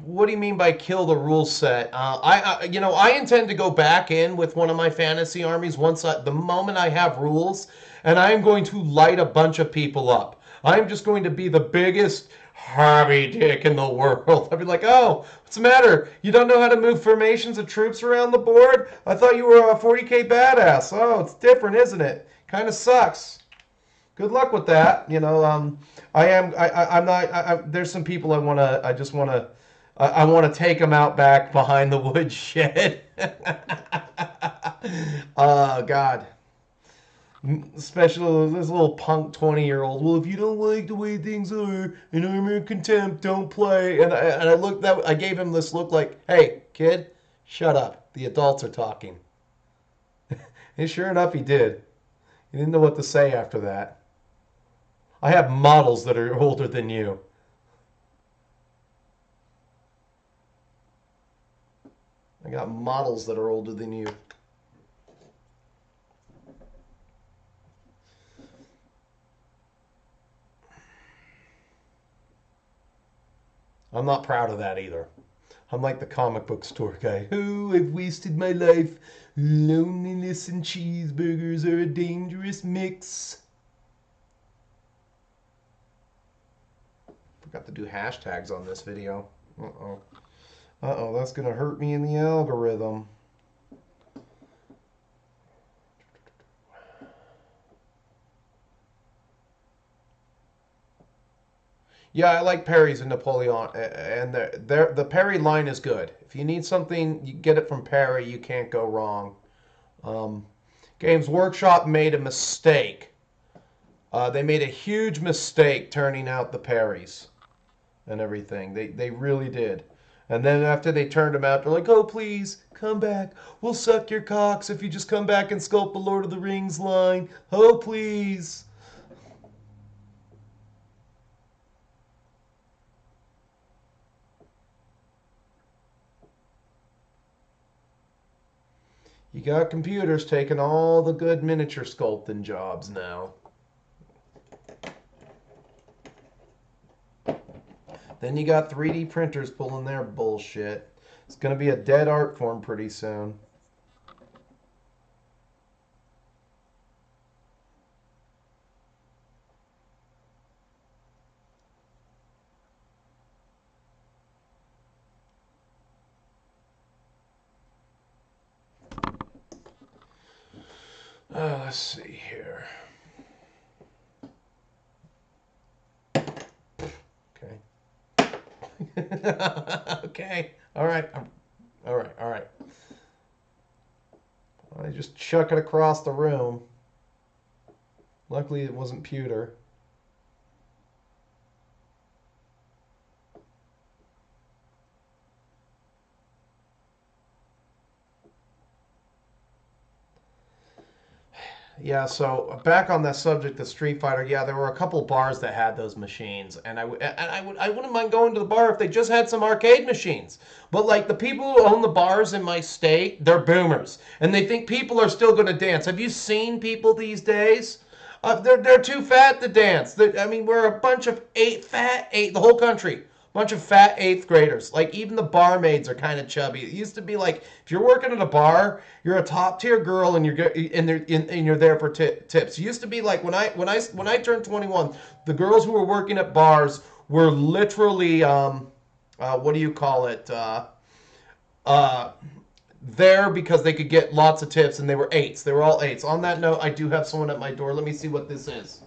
what do you mean by kill the rule set? I intend to go back in with one of my fantasy armies the moment I have rules, and I'm going to light a bunch of people up. I'm just going to be the biggest Harvey Dick in the world. I'd be like, oh, what's the matter? You don't know how to move formations of troops around the board? I thought you were a 40k badass. Oh, it's different, isn't it? Kind of sucks. Good luck with that. You know, I'm not. There's some people I want to take them out back behind the woodshed. Oh God. Especially this little punk 20-year-old. Well, if you don't like the way things are and I'm in contempt, don't play. And I gave him this look like, hey, kid, shut up. The adults are talking. And sure enough, he did. He didn't know what to say after that. I have models that are older than you. I got models that are older than you. I'm not proud of that either. I'm like the comic book store guy. Oh, I've wasted my life. Loneliness and cheeseburgers are a dangerous mix. Forgot to do hashtags on this video. Uh-oh. Uh-oh, that's going to hurt me in the algorithm. Yeah, I like Perry's and Napoleon, and the Perry line is good. If you need something, you get it from Perry. You can't go wrong. Games Workshop made a mistake. They made a huge mistake turning out the Perrys and everything. They really did. And then after they turned them out, they're like, oh, please, come back. We'll suck your cocks if you just come back and sculpt the Lord of the Rings line. Oh, please. You got computers taking all the good miniature sculpting jobs now. Then you got 3D printers pulling their bullshit. It's going to be a dead art form pretty soon. Let's see here. Okay. Okay. All right. All right. All right. I just chuck it across the room. Luckily, it wasn't pewter. Yeah, so back on that subject of Street Fighter, yeah, there were a couple bars that had those machines, and I wouldn't mind going to the bar if they just had some arcade machines. But like the people who own the bars in my state, they're boomers, and they think people are still going to dance. Have you seen people these days? They're too fat to dance. I mean, we're a bunch of the whole country. Bunch of fat 8th graders. Like, even the barmaids are kind of chubby. It used to be like, if you're working at a bar, you're a top tier girl and you're there for tips. It used to be like when I turned 21, the girls who were working at bars were literally what do you call it? there because they could get lots of tips, and they were 8s. They were all 8s. On that note, I do have someone at my door. Let me see what this is.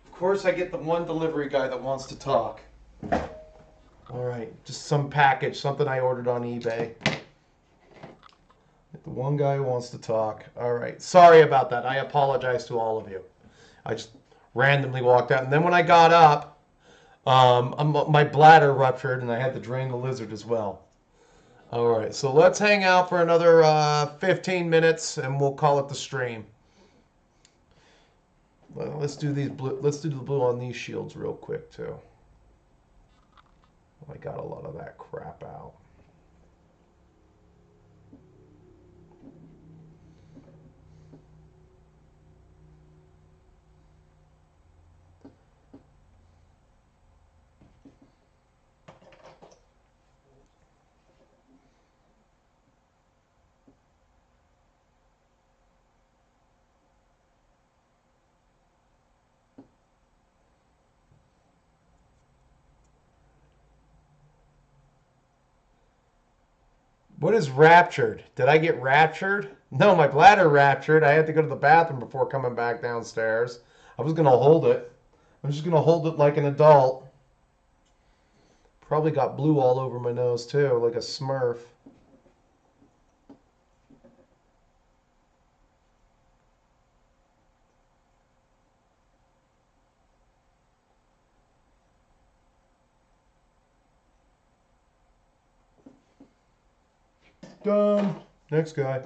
Of course, I get the one delivery guy that wants to talk. All right, just some package, something I ordered on eBay. The one guy who wants to talk. All right, sorry about that. I apologize to all of you. I just randomly walked out, and then when I got up, my bladder ruptured, and I had to drain the lizard as well. All right, so let's hang out for another 15 minutes, and we'll call it the stream. Well, let's do these blue. Let's do the blue on these shields real quick too. I got a lot of that crap out. What is raptured? Did I get raptured? No, my bladder raptured. I had to go to the bathroom before coming back downstairs. I was going to hold it. I'm just going to hold it like an adult. Probably got blue all over my nose too, like a Smurf. Done. Next guy.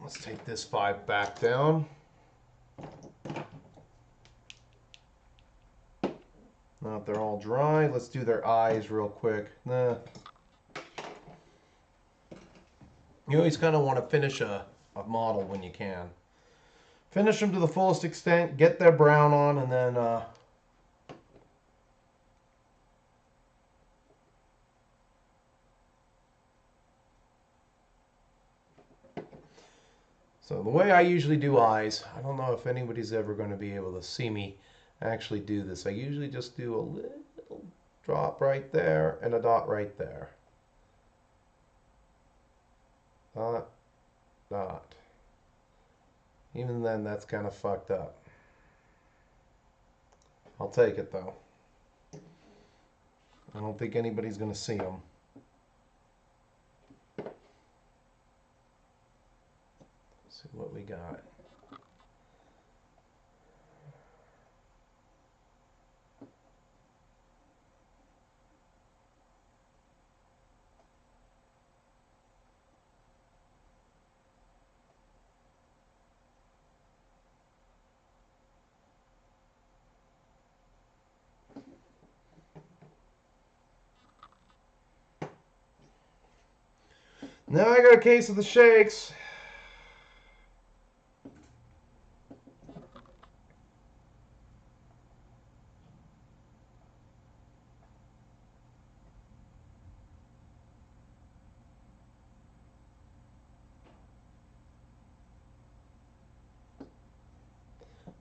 Let's take this 5 back down. Now that they're all dry, let's do their eyes real quick. Nah. You always kind of want to finish a model when you can. Finish them to the fullest extent, get their brown on, and then so the way I usually do eyes, I don't know if anybody's ever going to be able to see me actually do this. I usually just do a little drop right there and a dot right there. Dot, dot. Even then, that's kind of fucked up. I'll take it though. I don't think anybody's going to see them. Let's see what we got. Now I got a case of the shakes.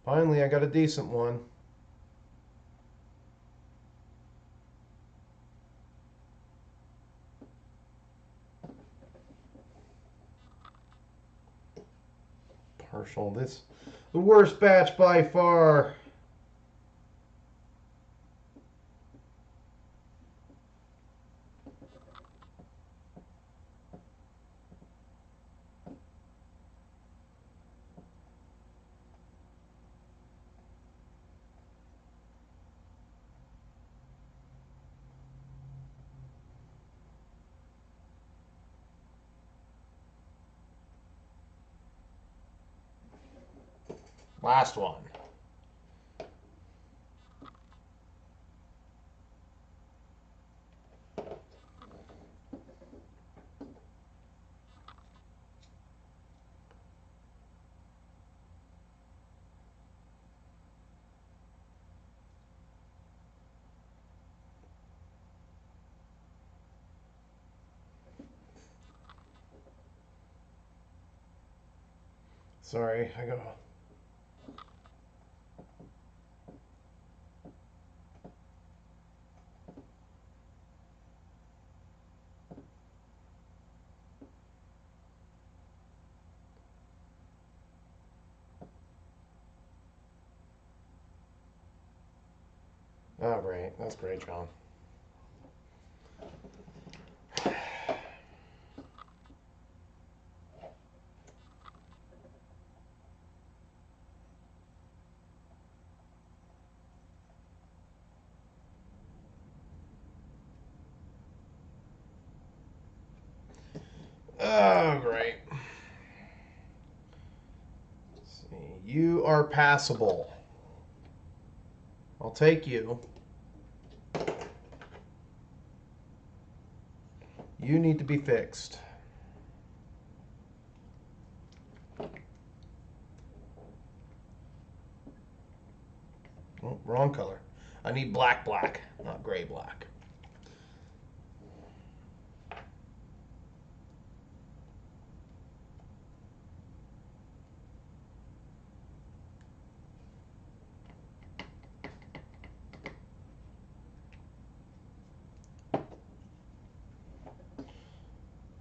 Finally, I got a decent one. Partial. This, the worst batch by far. Last one. Sorry, I got. All right, that's great, John. Oh, great. Let's see. You are passable. I'll take you. You need to be fixed. Oh, wrong color. I need black, not gray, black.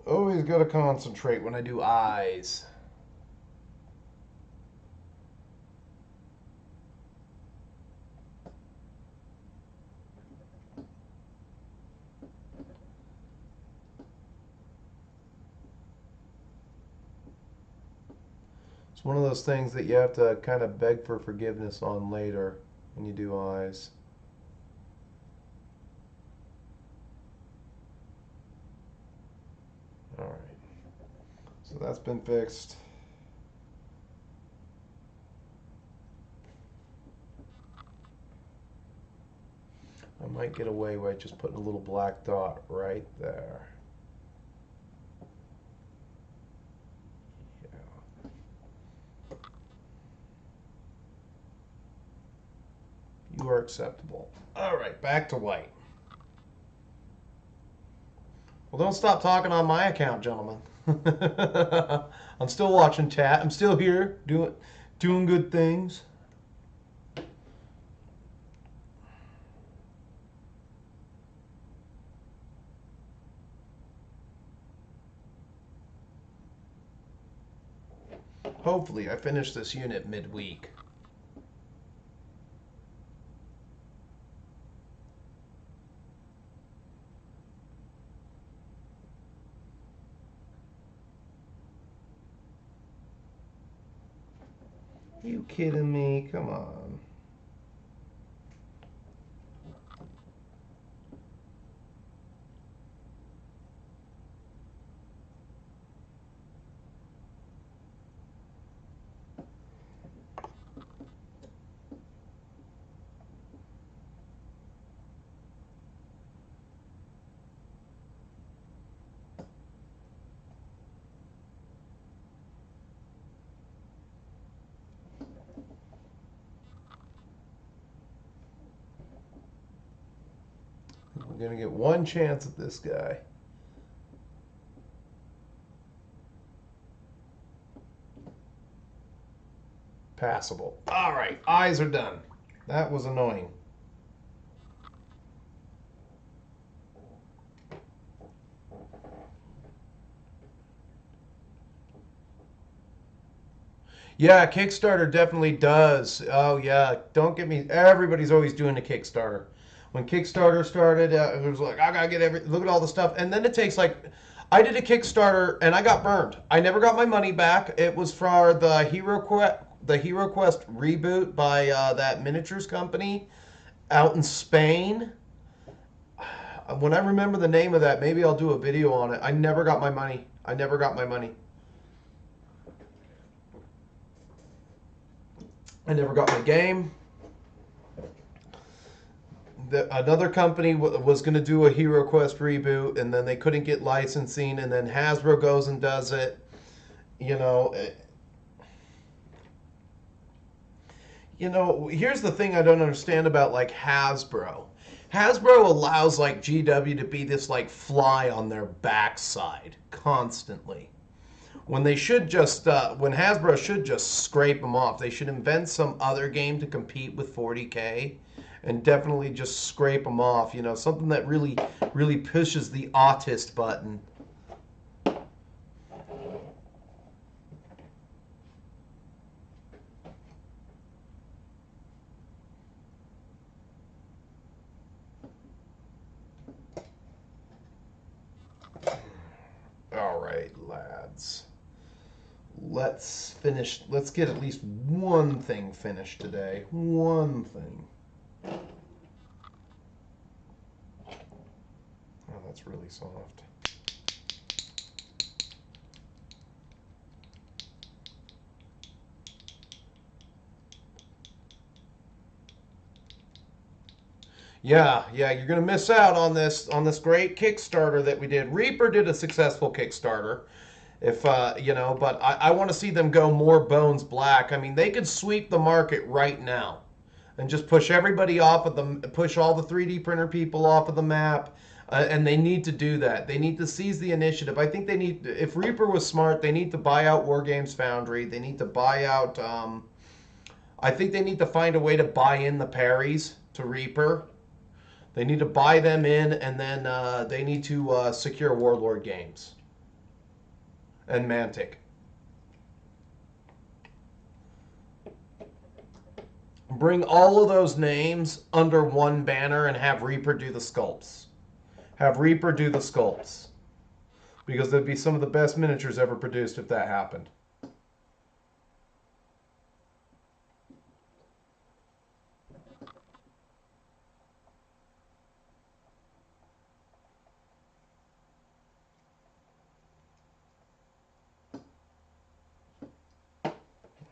Always got to concentrate when I do eyes. It's one of those things that you have to kind of beg for forgiveness on later when you do eyes. All right. So that's been fixed. I might get away by just putting a little black dot right there. Yeah. You are acceptable. All right, back to white. Well, don't stop talking on my account, gentlemen. I'm still watching chat. I'm still here doing good things. Hopefully, I finish this unit midweek. You kidding me? Come on. We're going to get one chance at this guy. Passable. All right, eyes are done. That was annoying. Yeah, Kickstarter definitely does. Oh, yeah. Don't get me... Everybody's always doing a Kickstarter. When Kickstarter started, it was like, I gotta get look at all the stuff. And then it takes like... I did a Kickstarter, and I got burned. I never got my money back. It was for the Hero Quest reboot by that miniatures company out in Spain. When I remember the name of that, maybe I'll do a video on it. I never got my money. I never got my money. I never got my game. Another company was going to do a Hero Quest reboot, and then they couldn't get licensing, and then Hasbro goes and does it. You know, here's the thing I don't understand about like Hasbro. Hasbro allows like GW to be this like fly on their backside constantly. When they should just, when Hasbro should just scrape them off. They should invent some other game to compete with 40K, and definitely just scrape them off. You know, something that really, really pushes the autist button. All right, lads. Let's finish. Let's get at least one thing finished today. One thing. Oh, that's really soft. Yeah, you're gonna miss out on this great Kickstarter that we did. Reaper did a successful Kickstarter. If but I want to see them go more bones black. I mean, they could sweep the market right now and just push everybody off of the push all the 3D printer people off of the map. And they need to do that. They need to seize the initiative. I think they need, if Reaper was smart, they need to buy out Wargames Foundry. They need to buy out, I think they need to find a way to buy in the parries to Reaper. They need to buy them in, and then they need to secure Warlord Games and Mantic. Bring all of those names under one banner and have Reaper do the sculpts. Have Reaper do the sculpts. Because they'd be some of the best miniatures ever produced if that happened.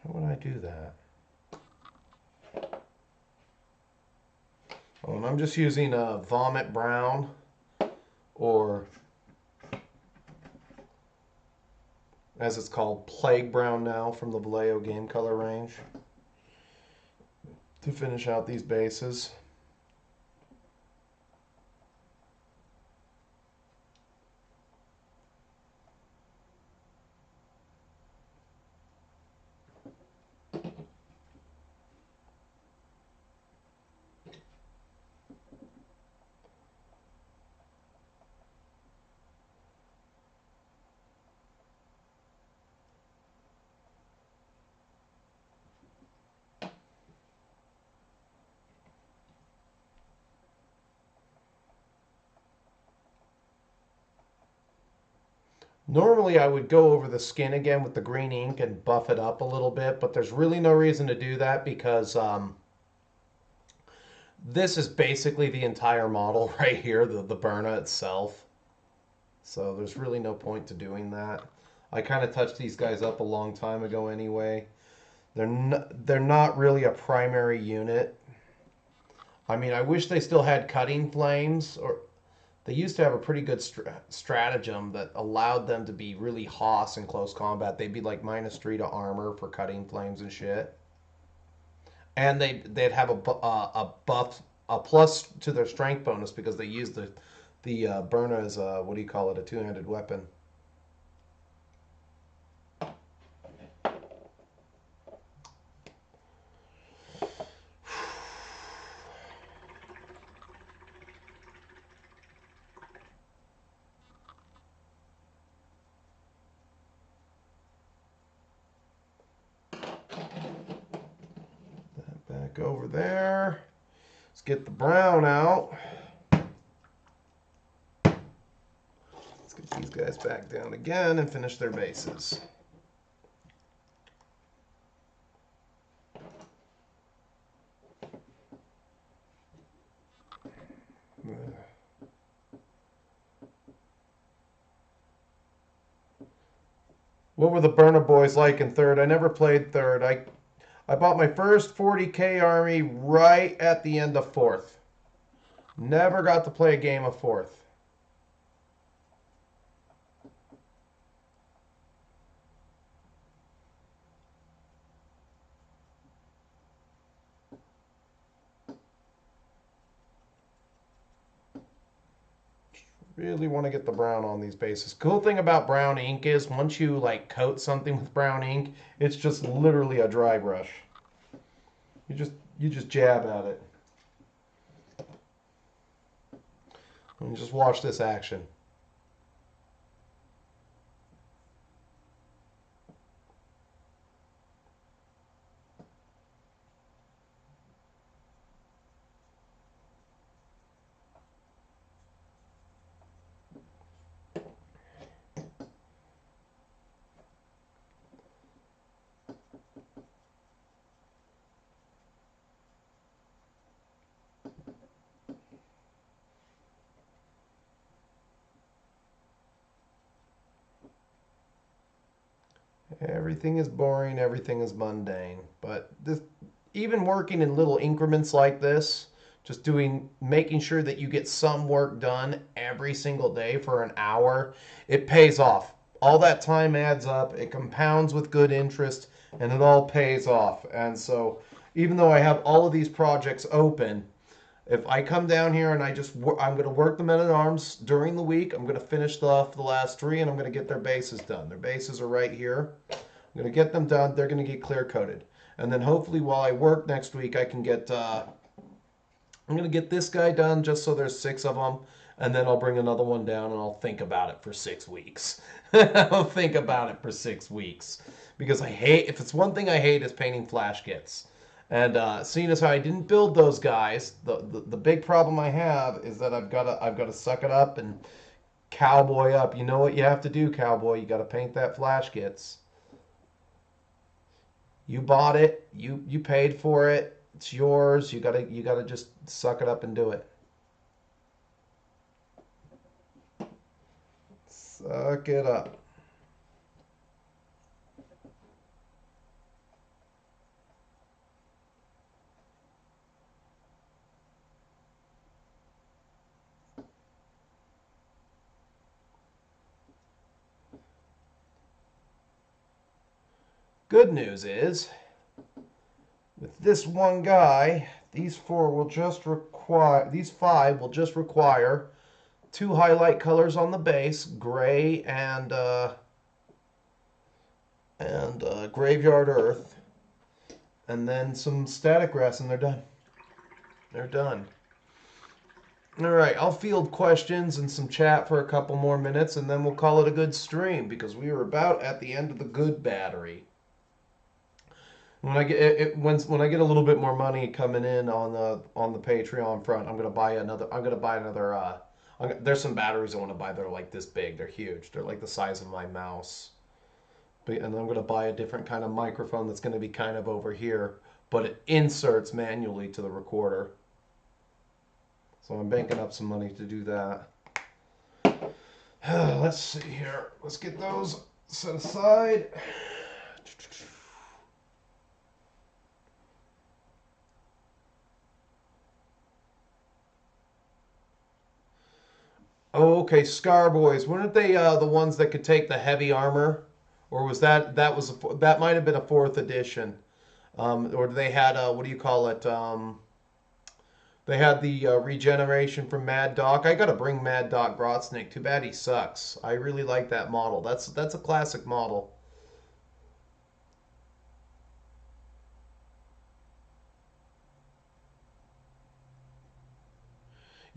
How would I do that? And I'm just using a Vomit Brown or, as it's called, Plague Brown now from the Vallejo game color range to finish out these bases. Normally I would go over the skin again with the green ink and buff it up a little bit, but there's really no reason to do that because this is basically the entire model right here, the Berna itself. So there's really no point to doing that. I kind of touched these guys up a long time ago anyway. They're not really a primary unit. I mean, I wish they still had cutting flames, or they used to have a pretty good stratagem that allowed them to be really hoss in close combat. They'd be like -3 to armor for cutting flames and shit, and they'd have a buff, a plus to their strength bonus because they used the burner as a, what do you call it, a two-handed weapon. Back over there. Let's get the brown out. Let's get these guys back down again and finish their bases. What were the Burner Boys like in third? I never played third. I bought my first 40k army right at the end of fourth. Never got to play a game of fourth. Really want to get the brown on these bases. Cool thing about brown ink is once you like coat something with brown ink, it's just literally a dry brush. You just jab at it. And just watch this action. Everything is boring, everything is mundane. But this, even working in little increments like this, just making sure that you get some work done every single day for an hour, it pays off. All that time adds up, it compounds with good interest, and it all pays off. And so, even though I have all of these projects open, if I come down here and I'm going to work the men-at-arms during the week, I'm going to finish off the last three, and I'm going to get their bases done. Their bases are right here. I'm going to get them done. They're going to get clear-coated. And then hopefully while I work next week, I can get, I'm going to get this guy done just so there's 6 of them. And then I'll bring another one down and I'll think about it for 6 weeks. I'll think about it for 6 weeks. Because if it's one thing I hate is painting flash kits. And seeing as how I didn't build those guys, the big problem I have is that I've got to suck it up and cowboy up. You know what you have to do, cowboy? You got to paint that flash kits. You bought it. You paid for it. It's yours. You gotta just suck it up and do it. Suck it up. Good news is, with this one guy, these 5 will just require 2 highlight colors on the base, gray and graveyard earth, and then some static grass, and they're done. They're done. All right, I'll field questions and some chat for a couple more minutes, and then we'll call it a good stream because we are about at the end of the good battery. When I get when I get a little bit more money coming in on the Patreon front, I'm gonna buy another There's some batteries I want to buy. They're like this big. They're huge. They're like the size of my mouse. And I'm going to buy a different kind of microphone that's going to be kind of over here, but it inserts manually to the recorder. So I'm banking up some money to do that. Let's see here. Let's get those set aside. Oh, okay, Scar Boys. Weren't they the ones that could take the heavy armor, or was that might have been a fourth edition, or they had what do you call it? They had the regeneration from Mad Doc. I gotta bring Mad Doc Broadsnake. Too bad he sucks. I really like that model. That's a classic model.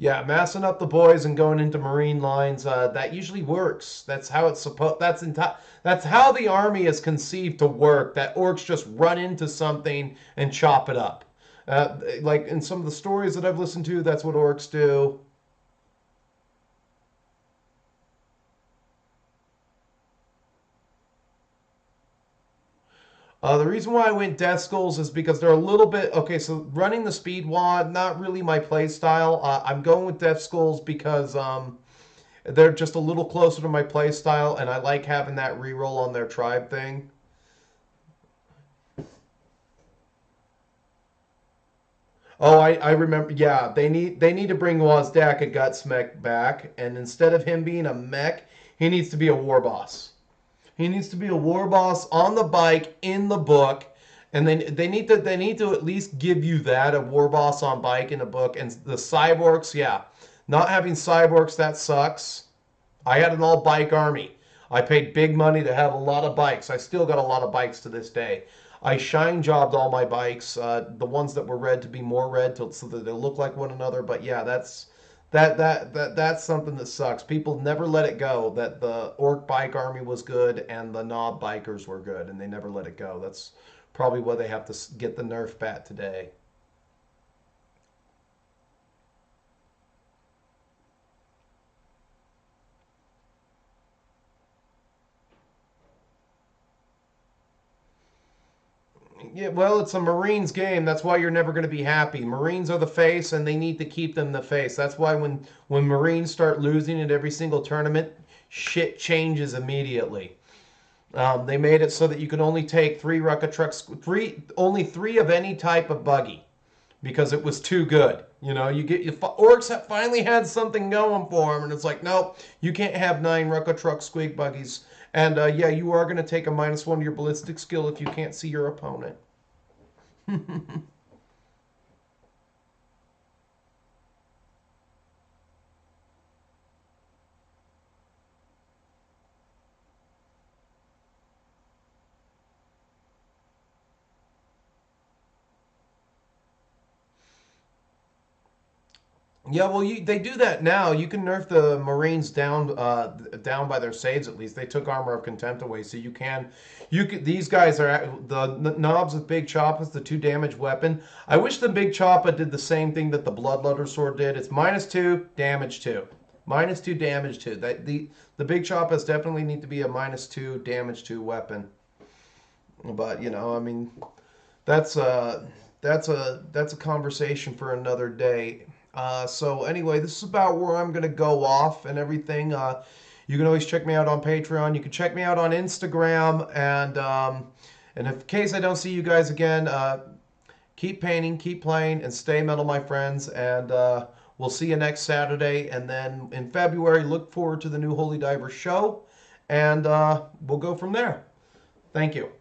Yeah, massing up the boys and going into Marine lines, that usually works. That's how it's supposed. That's how the army is conceived to work. That orcs just run into something and chop it up. Like in some of the stories that I've listened to, that's what orcs do. The reason why I went Death Skulls is because they're a little bit okay. So running the speed wad, not really my play style. I'm going with Death Skulls because they're just a little closer to my play style, and I like having that reroll on their tribe thing. Oh, I remember. Yeah, they need to bring Wazdak a Guts mech back, and instead of him being a mech, he needs to be a war boss. He needs to be a war boss on the bike in the book, and they need to at least give you that, a war boss on bike in a book. And the cyborgs, yeah, not having cyborgs, that sucks. I had an all bike army. I paid big money to have a lot of bikes. I still got a lot of bikes to this day. I shine jobbed all my bikes, the ones that were red to be more red, so that they look like one another. But yeah, that's something that sucks. People never let it go that the orc bike army was good and the knob bikers were good, and they never let it go. That's probably why they have to get the nerf bat today. Yeah, well, it's a Marines game. That's why you're never going to be happy. Marines are the face, and they need to keep them the face. That's why when Marines start losing at every single tournament, shit changes immediately. They made it so that you could only take three Rucka trucks, only three of any type of buggy, because it was too good. Orcs have finally had something going for them, and it's like, nope, you can't have 9 Rucka truck squig buggies. And yeah, you are going to take a -1 to your ballistic skill if you can't see your opponent. Yeah, well, they do that now. You can nerf the Marines down by their saves at least. They took Armor of Contempt away, so you can. These guys are the knobs with Big Choppa's the 2 damage weapon. I wish the Big Choppa did the same thing that the Bloodlutter sword did. It's -2 damage 2, -2 damage 2. That the Big Choppas definitely need to be a -2 damage 2 weapon. But I mean, that's a conversation for another day. So anyway, this is about where I'm gonna go off and everything. You can always check me out on Patreon. You can check me out on Instagram, and in case I don't see you guys again, keep painting, keep playing, and stay metal, my friends. And we'll see you next Saturday. And then in February, look forward to the new Holy Diver show, and we'll go from there. Thank you.